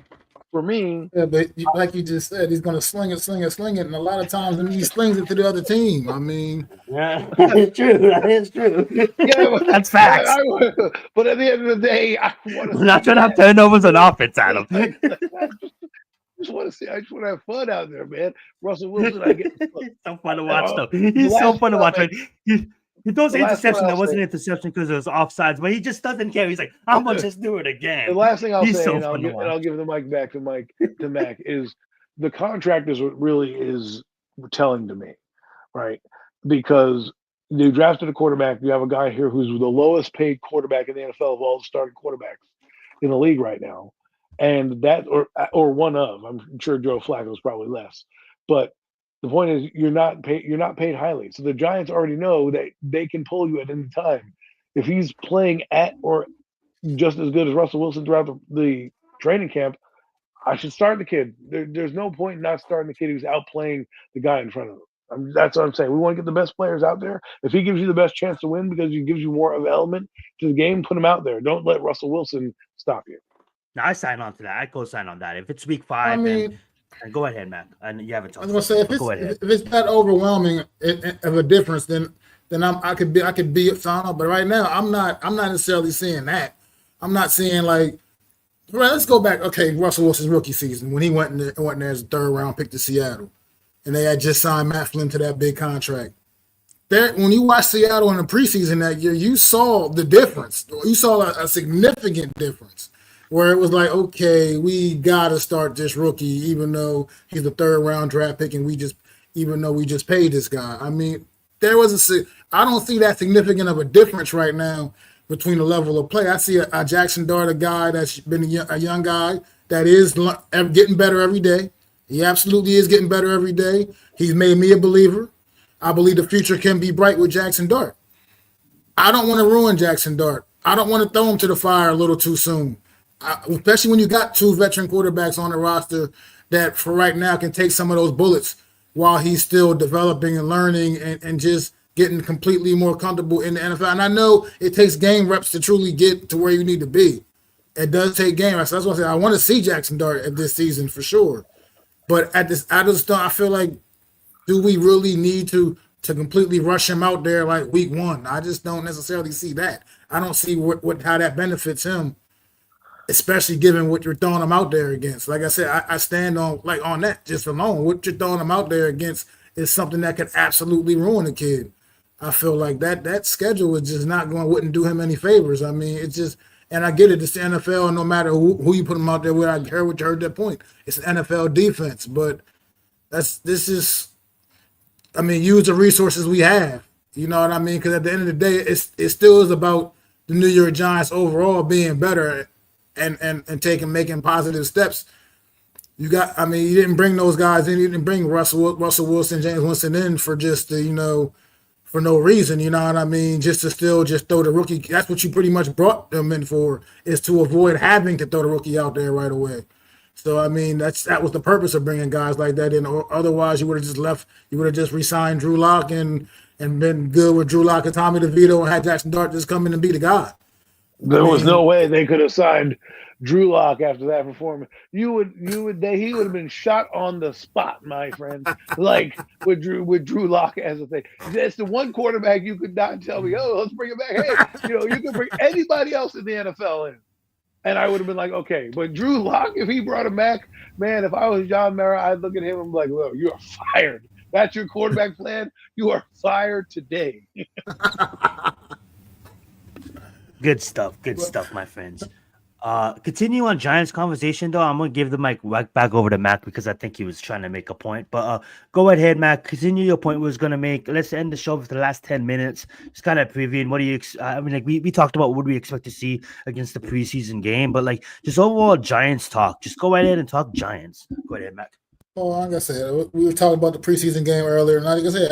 for me,
but like you just said, he's gonna sling it, and a lot of times he slings it to the other team. I mean,
that is true.
Yeah,
that's facts.
But at the end of the day,
we're not trying to have turnovers on offense, Adam.
I just want to have fun out there, man. Russell Wilson, I get
it's so fun to watch though. He's so fun to watch. He throws an interception that wasn't an interception because it was offsides, but he just doesn't care. He's like, I'm gonna just do it again.
The last thing I'll say,
so
and I'll give the mic back to Mac, is the contract is what really is telling to me, right? Because you drafted a quarterback, you have a guy here who's the lowest paid quarterback in the NFL of all the starting quarterbacks in the league right now, and that or one of, I'm sure Joe Flacco is probably less, but the point is you're not paid highly. So the Giants already know that they can pull you at any time. If he's playing at or just as good as Russell Wilson throughout the training camp, I should start the kid. There's no point in not starting the kid who's outplaying the guy in front of him. That's what I'm saying. We want to get the best players out there. If he gives you the best chance to win because he gives you more of an element to the game, put him out there. Don't let Russell Wilson stop you.
Now, I sign on to that. I co-sign on that. If it's week 5, go ahead, Matt. And you haven't talked.
I was gonna say if it's that overwhelming of a difference, then I could be fine. But right now, I'm not necessarily seeing that. I'm not seeing like. Right, let's go back. Okay, Russell Wilson's rookie season when he went there as a third round pick to Seattle, and they had just signed Matt Flynn to that big contract. There, when you watched Seattle in the preseason that year, you saw the difference. You saw a significant difference. Where it was like, okay, we gotta start this rookie, even though he's a third round draft pick, and we just paid this guy. I mean, I don't see that significant of a difference right now between the level of play. I see a Jackson Dart, a guy that's been a young guy that is getting better every day. He absolutely is getting better every day. He's made me a believer. I believe the future can be bright with Jackson Dart. I don't want to ruin Jackson Dart. I don't want to throw him to the fire a little too soon. Especially when you got 2 veteran quarterbacks on the roster that for right now can take some of those bullets while he's still developing and learning and just getting completely more comfortable in the NFL. And I know it takes game reps to truly get to where you need to be. It does take game reps. That's what I say. I want to see Jackson Dart at this season for sure. But I feel like, do we really need to completely rush him out there like week 1? I just don't necessarily see that. I don't see how that benefits him. Especially given what you're throwing them out there against. Like I said, I stand on that just alone. What you're throwing them out there against is something that could absolutely ruin a kid. I feel like that schedule is just wouldn't do him any favors. I mean, And I get it. It's the NFL, and no matter who you put them out there with, I heard that point. It's an NFL defense, but use the resources we have. You know what I mean? Because at the end of the day, it still is about the New York Giants overall being better and making positive steps. You didn't bring those guys in. You didn't bring Russell Wilson, James Winston in for just for no reason. You know what I mean? Just to still just throw the rookie. That's what you pretty much brought them in for, is to avoid having to throw the rookie out there right away. So I mean, that was the purpose of bringing guys like that in. Otherwise, you would have just left. You would have just re-signed Drew Lock and been good with Drew Lock and Tommy DeVito and had Jackson Dart just come in and be the guy.
There was no way they could have signed Drew Lock after that performance. He would have been shot on the spot, my friend. Like with Drew Lock as a thing. That's the one quarterback you could not tell me, oh, let's bring him back. Hey, you can bring anybody else in the NFL in. And I would have been like, okay. But Drew Lock, if he brought him back, man, if I was John Mara, I'd look at him and be like, well, you are fired. That's your quarterback plan? You are fired today.
Good stuff, my friends. Continue on Giants conversation, though. I'm going to give the mic right back over to Mac because I think he was trying to make a point. But go ahead, Mac. Continue your point we was going to make. Let's end the show for the last 10 minutes. Just kind of previewing what do you we talked about what we expect to see against the preseason game, but just overall Giants talk. Just go ahead and talk Giants. Go ahead, Mac.
Oh, like I said, we were talking about the preseason game earlier, and like I said,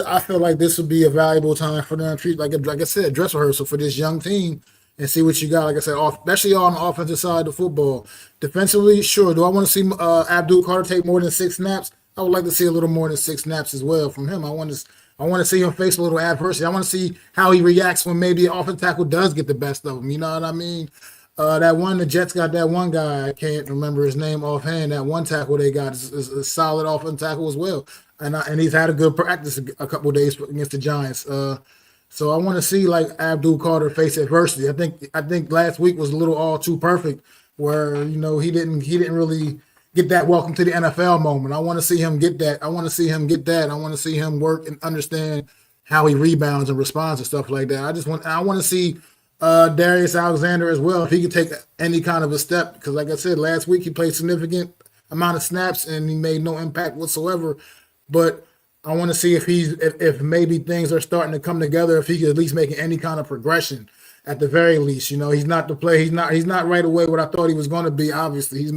I feel like this would be a valuable time for them to treat, like I said, dress rehearsal for this young team and see what you got. Like I said, especially on the offensive side of the football. Defensively, sure. Do I want to see Abdul Carter take more than 6 snaps? I would like to see a little more than 6 snaps as well from him. I want to see him face a little adversity. I want to see how he reacts when maybe an offensive tackle does get the best of him. You know what I mean? The Jets got that one guy, I can't remember his name offhand. That one tackle they got is a solid offensive tackle as well. And he's had a good practice a couple of days against the Giants. So I want to see Abdul Carter face adversity. I think last week was a little all too perfect, where he didn't really get that welcome to the NFL moment. I want to see him get that. I want to see him work and understand how he rebounds and responds and stuff like that. I want to see Darius Alexander as well, if he could take any kind of a step, because like I said, last week he played significant amount of snaps and he made no impact whatsoever. But I want to see if maybe things are starting to come together, if he could at least make any kind of progression at the very least. He's not the play. He's not right away what I thought he was going to be. Obviously,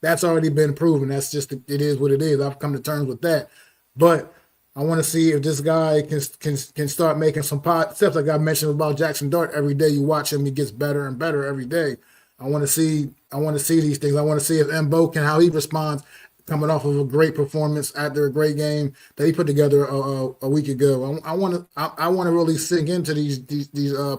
that's already been proven. That's just, it is what it is. I've come to terms with that. But I want to see if this guy can start making some steps. Like I mentioned about Jackson Dart, every day you watch him, he gets better and better every day. I want to see these things. I want to see if Mbo how he responds coming off of a great performance after a great game that he put together a week ago. I want to really sink into these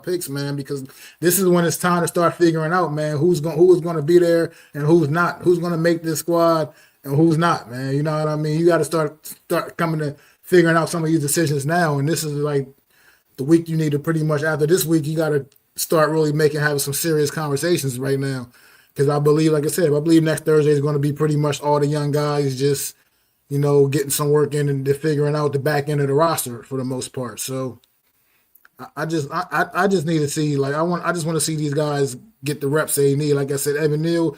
picks, man, because this is when it's time to start figuring out, man, who is going to be there and who's not, who's going to make this squad and who's not, man. You know what I mean? You got to start coming to figuring out some of these decisions now, and this is like the week you need to pretty much, after this week, you got to start really having some serious conversations right now. Because I believe, like I said, I believe next Thursday is going to be pretty much all the young guys just, getting some work in and figuring out the back end of the roster for the most part. So I just need to see, I just want to see these guys get the reps they need. Like I said, Evan Neal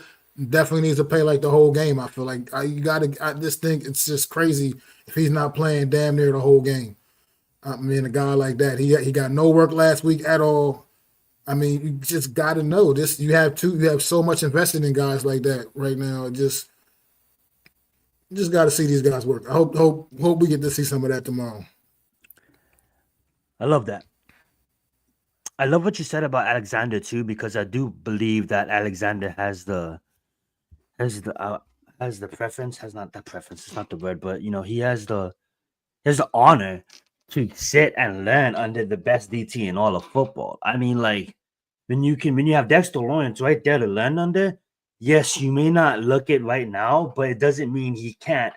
definitely needs to play like the whole game. I feel like I just think it's just crazy if he's not playing damn near the whole game. I mean, a guy like that, he got no work last week at all. I mean, you just got to know this. You have so much invested in guys like that right now. Just got to see these guys work. I hope we get to see some of that tomorrow.
I love that. I love what you said about Alexander too, because I do believe that Alexander has the preference. Has not that preference. It's not the word, but he has the honor to sit and learn under the best DT in all of football. I mean, when you have Dexter Lawrence right there to learn under, yes, you may not look it right now, but it doesn't mean he can't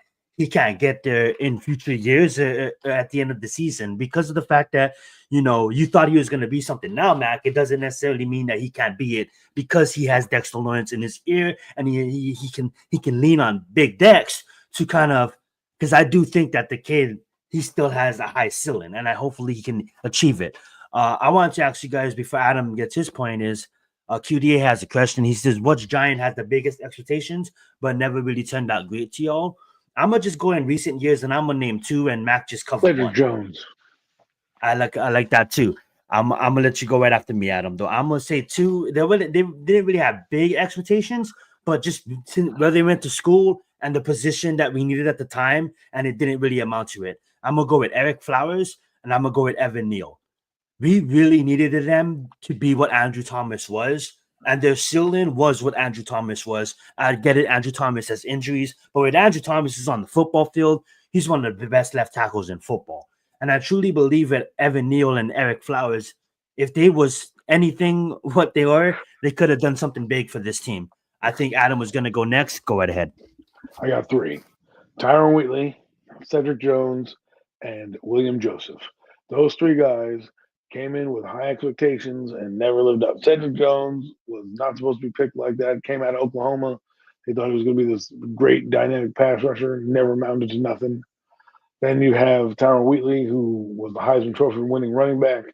get there in future years at the end of the season, because of the fact that you thought he was going to be something now, Mac. It doesn't necessarily mean that he can't be it, because he has Dexter Lawrence in his ear and he can lean on Big Dex to kind of, because I do think that the kid, he still has a high ceiling, and hopefully he can achieve it. I wanted to ask you guys before Adam gets his point is, QDA has a question. He says, "Which Giant has the biggest expectations, but never really turned out great to y'all?" I'm gonna just go in recent years, and I'm gonna name two, and Mac just covered
Cedric
one.
Jones.
I like that too. I'm gonna let you go right after me, Adam. Though I'm gonna say two. They didn't really have big expectations, but just where they went to school and the position that we needed at the time, and it didn't really amount to it. I'm gonna go with Eric Flowers, and I'm gonna go with Evan Neal. We really needed them to be what Andrew Thomas was, and their ceiling was what Andrew Thomas was. I get it, Andrew Thomas has injuries, but when Andrew Thomas is on the football field, he's one of the best left tackles in football. And I truly believe that Evan Neal and Eric Flowers, if they was anything what they were, they could have done something big for this team. I think Adam was going to go next. Go right ahead.
I got three: Tyron Wheatley, Cedric Jones, and William Joseph. Those three guys came in with high expectations and never lived up. Cedric Jones was not supposed to be picked like that. Came out of Oklahoma. They thought he was going to be this great dynamic pass rusher. Never amounted to nothing. Then you have Tyron Wheatley, who was the Heisman Trophy winning running back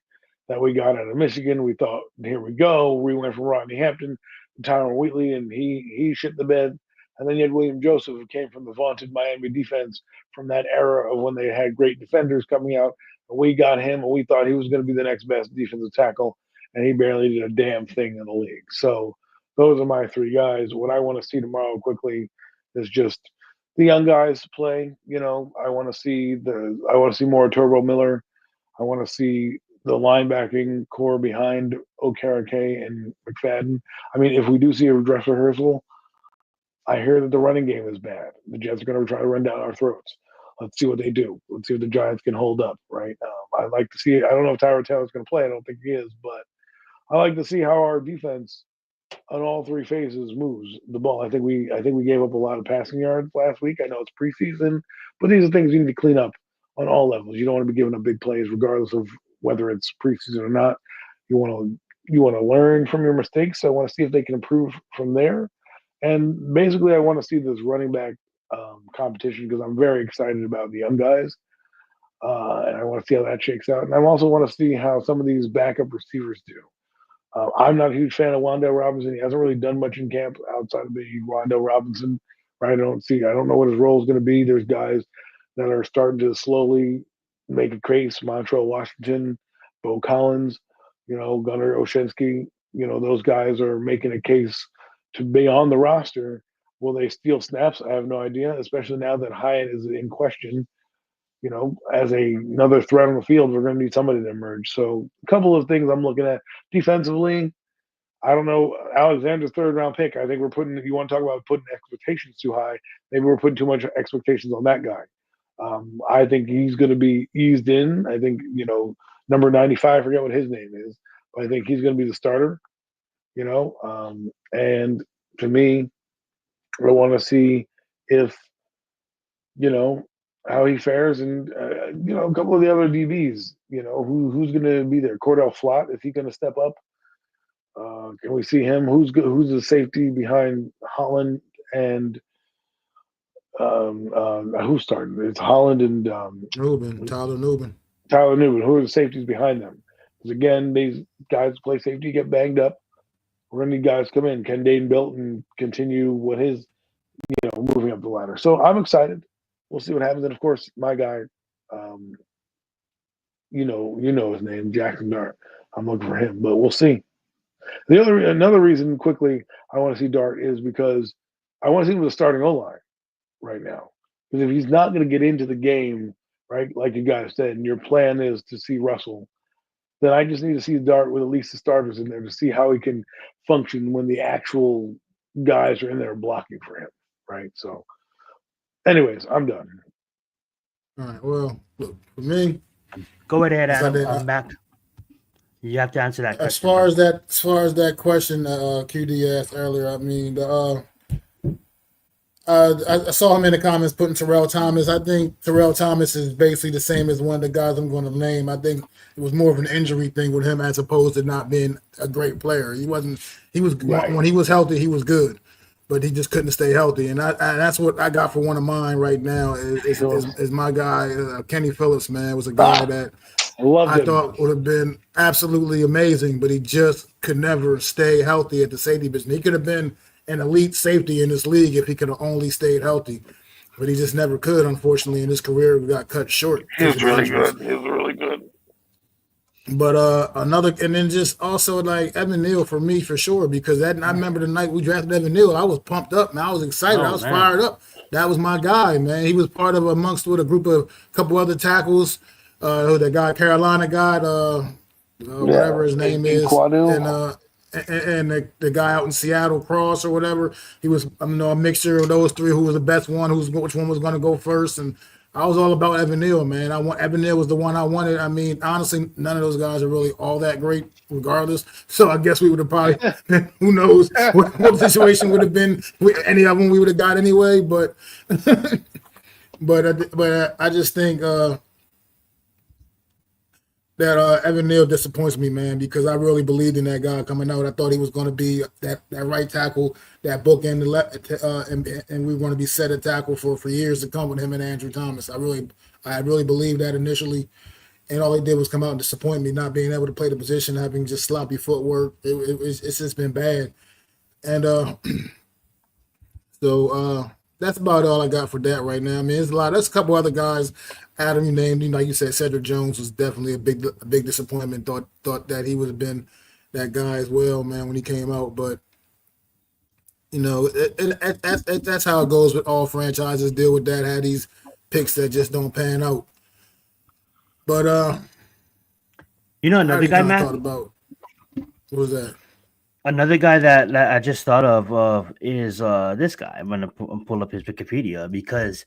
that we got out of Michigan. We thought, here we go. We went from Rodney Hampton to Tyron Wheatley, and he shit the bed. And then you had William Joseph, who came from the vaunted Miami defense from that era of when they had great defenders coming out. And we got him, and we thought he was going to be the next best defensive tackle, and he barely did a damn thing in the league. So those are my three guys. What I want to see tomorrow quickly is just the young guys play. I want to see more Turbo Miller. I want to see the linebacking core behind Okereke and McFadden. I mean, if we do see a dress rehearsal, I hear that the running game is bad. The Jets are going to try to run down our throats. Let's see what they do. Let's see if the Giants can hold up, right? I'd like to see. I don't know if Tyrod Taylor's going to play. I don't think he is, but I like to see how our defense on all three phases moves the ball. I think we gave up a lot of passing yards last week. I know it's preseason, but these are things you need to clean up on all levels. You don't want to be giving up big plays, regardless of whether it's preseason or not. You want to learn from your mistakes. I want to see if they can improve from there. And basically, I want to see this running back competition because I'm very excited about the young guys. And I want to see how that shakes out. And I also want to see how some of these backup receivers do. I'm not a huge fan of Wan'Dale Robinson. He hasn't really done much in camp outside of being Wan'Dale Robinson. Right? I don't know what his role is going to be. There's guys that are starting to slowly make a case. Montrell Washington, Bo Collins, Gunnar Oshinsky. Those guys are making a case to be on the roster. Will they steal snaps? I have no idea, especially now that Hyatt is in question. As another threat on the field, we're going to need somebody to emerge. So a couple of things I'm looking at. Defensively, I don't know. Alexander's third-round pick. I think you want to talk about putting expectations too high. Maybe we're putting too much expectations on that guy. I think he's going to be eased in. I think, number 95, I forget what his name is, but I think he's going to be the starter, and to me, I want to see if, how he fares, and a couple of the other DBs. Who's going to be there? Cordell Flott, is he going to step up? Can we see him? Who's the safety behind Holland and who's starting? It's Holland and
Tyler Nubin.
Tyler Nubin. Who are the safeties behind them? Because again, these guys play safety get banged up. We're going to need guys come in. Can Dane Belton continue with his, moving up the ladder? So I'm excited. We'll see what happens. And of course, my guy, you know his name, Jackson Dart. I'm looking for him, but we'll see. Another reason quickly I want to see Dart is because I want to see him with a starting O-line right now. Because if he's not going to get into the game, right, like you guys said, and your plan is to see Russell, then I just need to see Dart with at least the starters in there to see how he can function when the actual guys are in there blocking for him, right? So, anyways, I'm done.
All right. Well, look, for me,
go ahead, Adam. Mac. You have to answer that question.
As far as that question, QD asked earlier, I mean, I saw him in the comments putting Terrell Thomas. I think Terrell Thomas is basically the same as one of the guys I'm going to name. I think it was more of an injury thing with him as opposed to not being a great player. When he was healthy, he was good, but he just couldn't stay healthy. And that's what I got for one of mine right now is my guy, Kenny Phillips, man, was a guy that
loved
I
him.
thought would have bbin absolutely amazing, but he just could never stay healthy at the safety position. He could have been an elite safety in this league if he could have only stayed healthy, but he just never could. Unfortunately, in his career, got cut short.
He was really good. He was really good.
But another, and then just also like Evan Neal for me for sure, because I remember the night we drafted Evan Neal, I was pumped up, man. I was excited. I was fired up. That was my guy, man. He was part of with a group of a couple other tackles. The guy, Carolina guy, whatever his name is, and the guy out in Seattle, Cross or whatever. He was, a mixture of those three. Who was the best one? Which one was going to go first? And I was all about Evan Neal, man. Evan Neal was the one I wanted. I mean, honestly, none of those guys are really all that great, regardless. So I guess we would have probably been, who knows what the situation would have been. Any of them we would have got anyway. But I just think that Evan Neal disappoints me, man, because I really believed in that guy coming out. I thought he was going to be that right tackle, that bookend, and we were going to be set at tackle for years to come with him and Andrew Thomas. I really believed that initially, and all he did was come out and disappoint me, not being able to play the position, having just sloppy footwork. It's just been bad, and so that's about all I got for that right now. I mean, there's a couple other guys. Adam, you named, like you said, Cedric Jones was definitely a big disappointment. Thought that he would have been that guy as well, man, when he came out. But that's how it goes with all franchises. Deal with that. Had these picks that just don't pan out. But
another guy, Matt.
What was that?
Another guy that I just thought of is this guy. I'm gonna pull up his Wikipedia because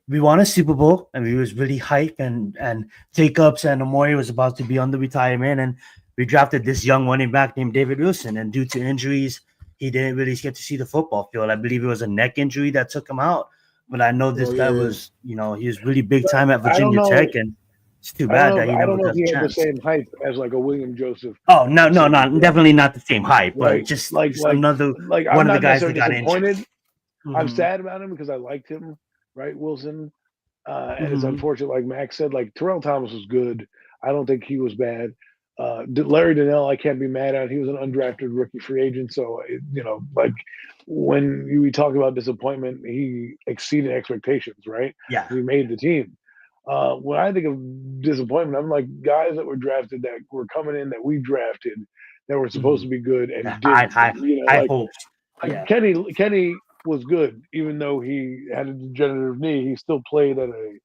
we won a Super Bowl and we was really hyped, and Jacobs and Amori was about to be on the retirement, and we drafted this young running back named David Wilson, and due to injuries, he didn't really get to see the football field. I believe it was a neck injury that took him out, but I know this guy was, he was really big time at Virginia Tech, and it's too bad that he never got a chance.
The same hype as like a William Joseph.
Oh no, definitely not the same hype, but just another one of the guys that got injured.
I'm sad about him because I liked him. Right, Wilson, and it's unfortunate, like Max said, like Terrell Thomas was good. I don't think he was bad. Larry Donnell, I can't be mad at. He was an undrafted rookie free agent, so like when we talk about disappointment, he exceeded expectations. Right?
Yeah,
he made the team. When I think of disappointment, I'm like guys that were drafted that were coming in that we drafted that were supposed to be good and
I hoped.
Kenny was good, even though he had a degenerative knee. He still played at a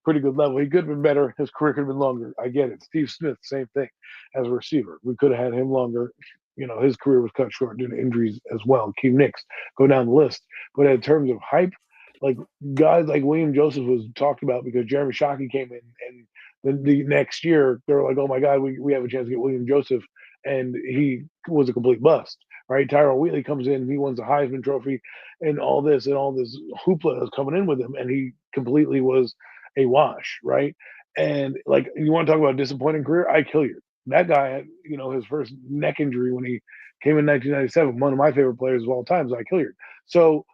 pretty good level. He could have been better. His career could have been longer. I get it. Steve Smith, same thing as a receiver. We could have had him longer. His career was cut short due to injuries as well. Keem Nicks, go down the list. But in terms of hype, like guys like William Joseph was talked about because Jeremy Shockey came in, and then the next year they were like, oh my God, we have a chance to get William Joseph, and he was a complete bust. Right, Tyrell Wheatley comes in, he wins the Heisman Trophy, and all this hoopla is coming in with him, and he completely was a wash, right? And like, you want to talk about a disappointing career? Ike Hilliard, that guy had his first neck injury when he came in 1997. One of my favorite players of all time is Ike Hilliard. So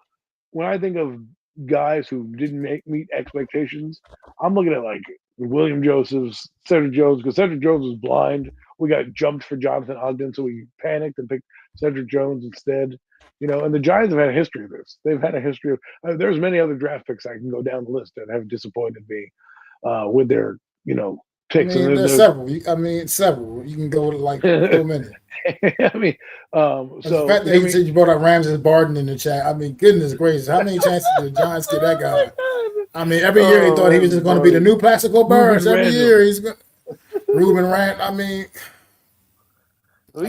when I think of guys who didn't meet expectations, I'm looking at like William Joseph's, Cedric Jones, because Cedric Jones was blind. We got jumped for Jonathan Ogden, so we panicked and picked Cedric Jones instead. And the Giants have had a history of this. They've had a history of there's many other draft picks I can go down the list that have disappointed me with their picks.
There's several. Several. You can go to like so many.
So
the fact that you brought up Ramses Barden in the chat. Goodness gracious, how many chances did the Giants get that guy? Every year they thought he was just going to be the new Plaxico Burress. Every year he's going. Ruben Rand. I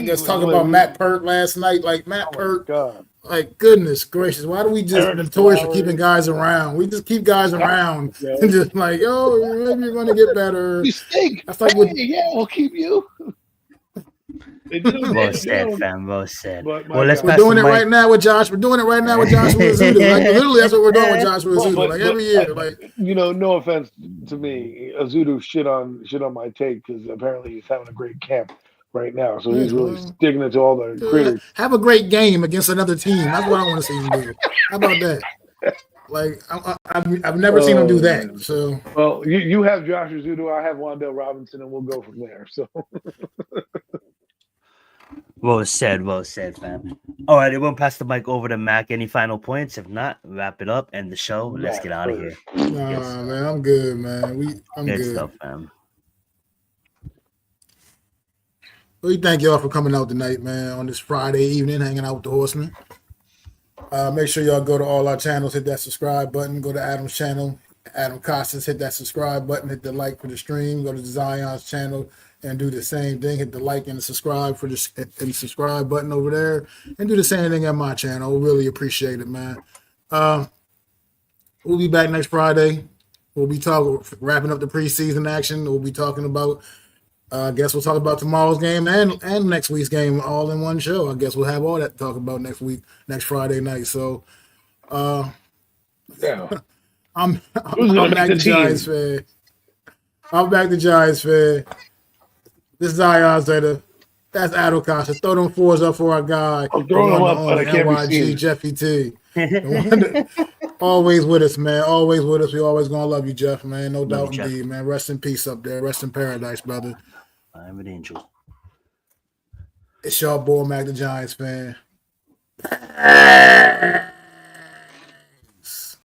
just talking about Matt Pert last night. Like Matt Pert.
God.
Like goodness gracious, why do we just notorious for keeping guys around? We just keep guys around and just like, maybe you're going to get better.
You stink.
That's like
we'll keep you.
Well said, fam. Well said.
We're doing it right now with Josh. We're doing it right now with Joshua Azudu. Like literally, that's what we're doing with Joshua Azudu. Like every year. Like
no offense to me, Azudu shit on my take because apparently he's having a great camp right now. So he's really sticking it to all the critters.
Have a great game against another team. That's what I want to see him do. How about that? Like I've never seen him do that.
Man.
So
Well, you have Josh Rizzuto, I have Wandale Robinson, and we'll go from there. So
Well said, fam. All right, it won't pass the mic over to Mac. Any final points? If not, wrap it up, end the show. Let's get out of here.
nah, man, I'm good, man. I'm
Good
good.
stuff, fam.
We thank y'all for coming out tonight, man, on this Friday evening, hanging out with the Horsemen. Make sure y'all go to all our channels, hit that subscribe button, go to Adam's channel, Adam Costas, hit that subscribe button, hit the like for the stream, go to Zion's channel and do the same thing, hit the like and the subscribe for the and subscribe button over there, and do the same thing at my channel. We really appreciate it, man. We'll be back next Friday. We'll be wrapping up the preseason action. We'll be talking about I guess we'll talk about tomorrow's game and next week's game all in one show. I guess we'll have all that to talk about next Friday night. So,
yeah,
I'm back to Giants fan. I'm back to Giants fan. This is Zion Zenith. That's Adam Costas. Throw them fours up for our guy.
I'm throwing them up, but I can't be seen.
Jeffy T. Always with us, man. Always with us. We always gonna love you, Jeff, man. No doubt indeed, man. Rest in peace up there. Rest in paradise, brother.
I'm an angel.
It's your boy, Mac the Giants fan.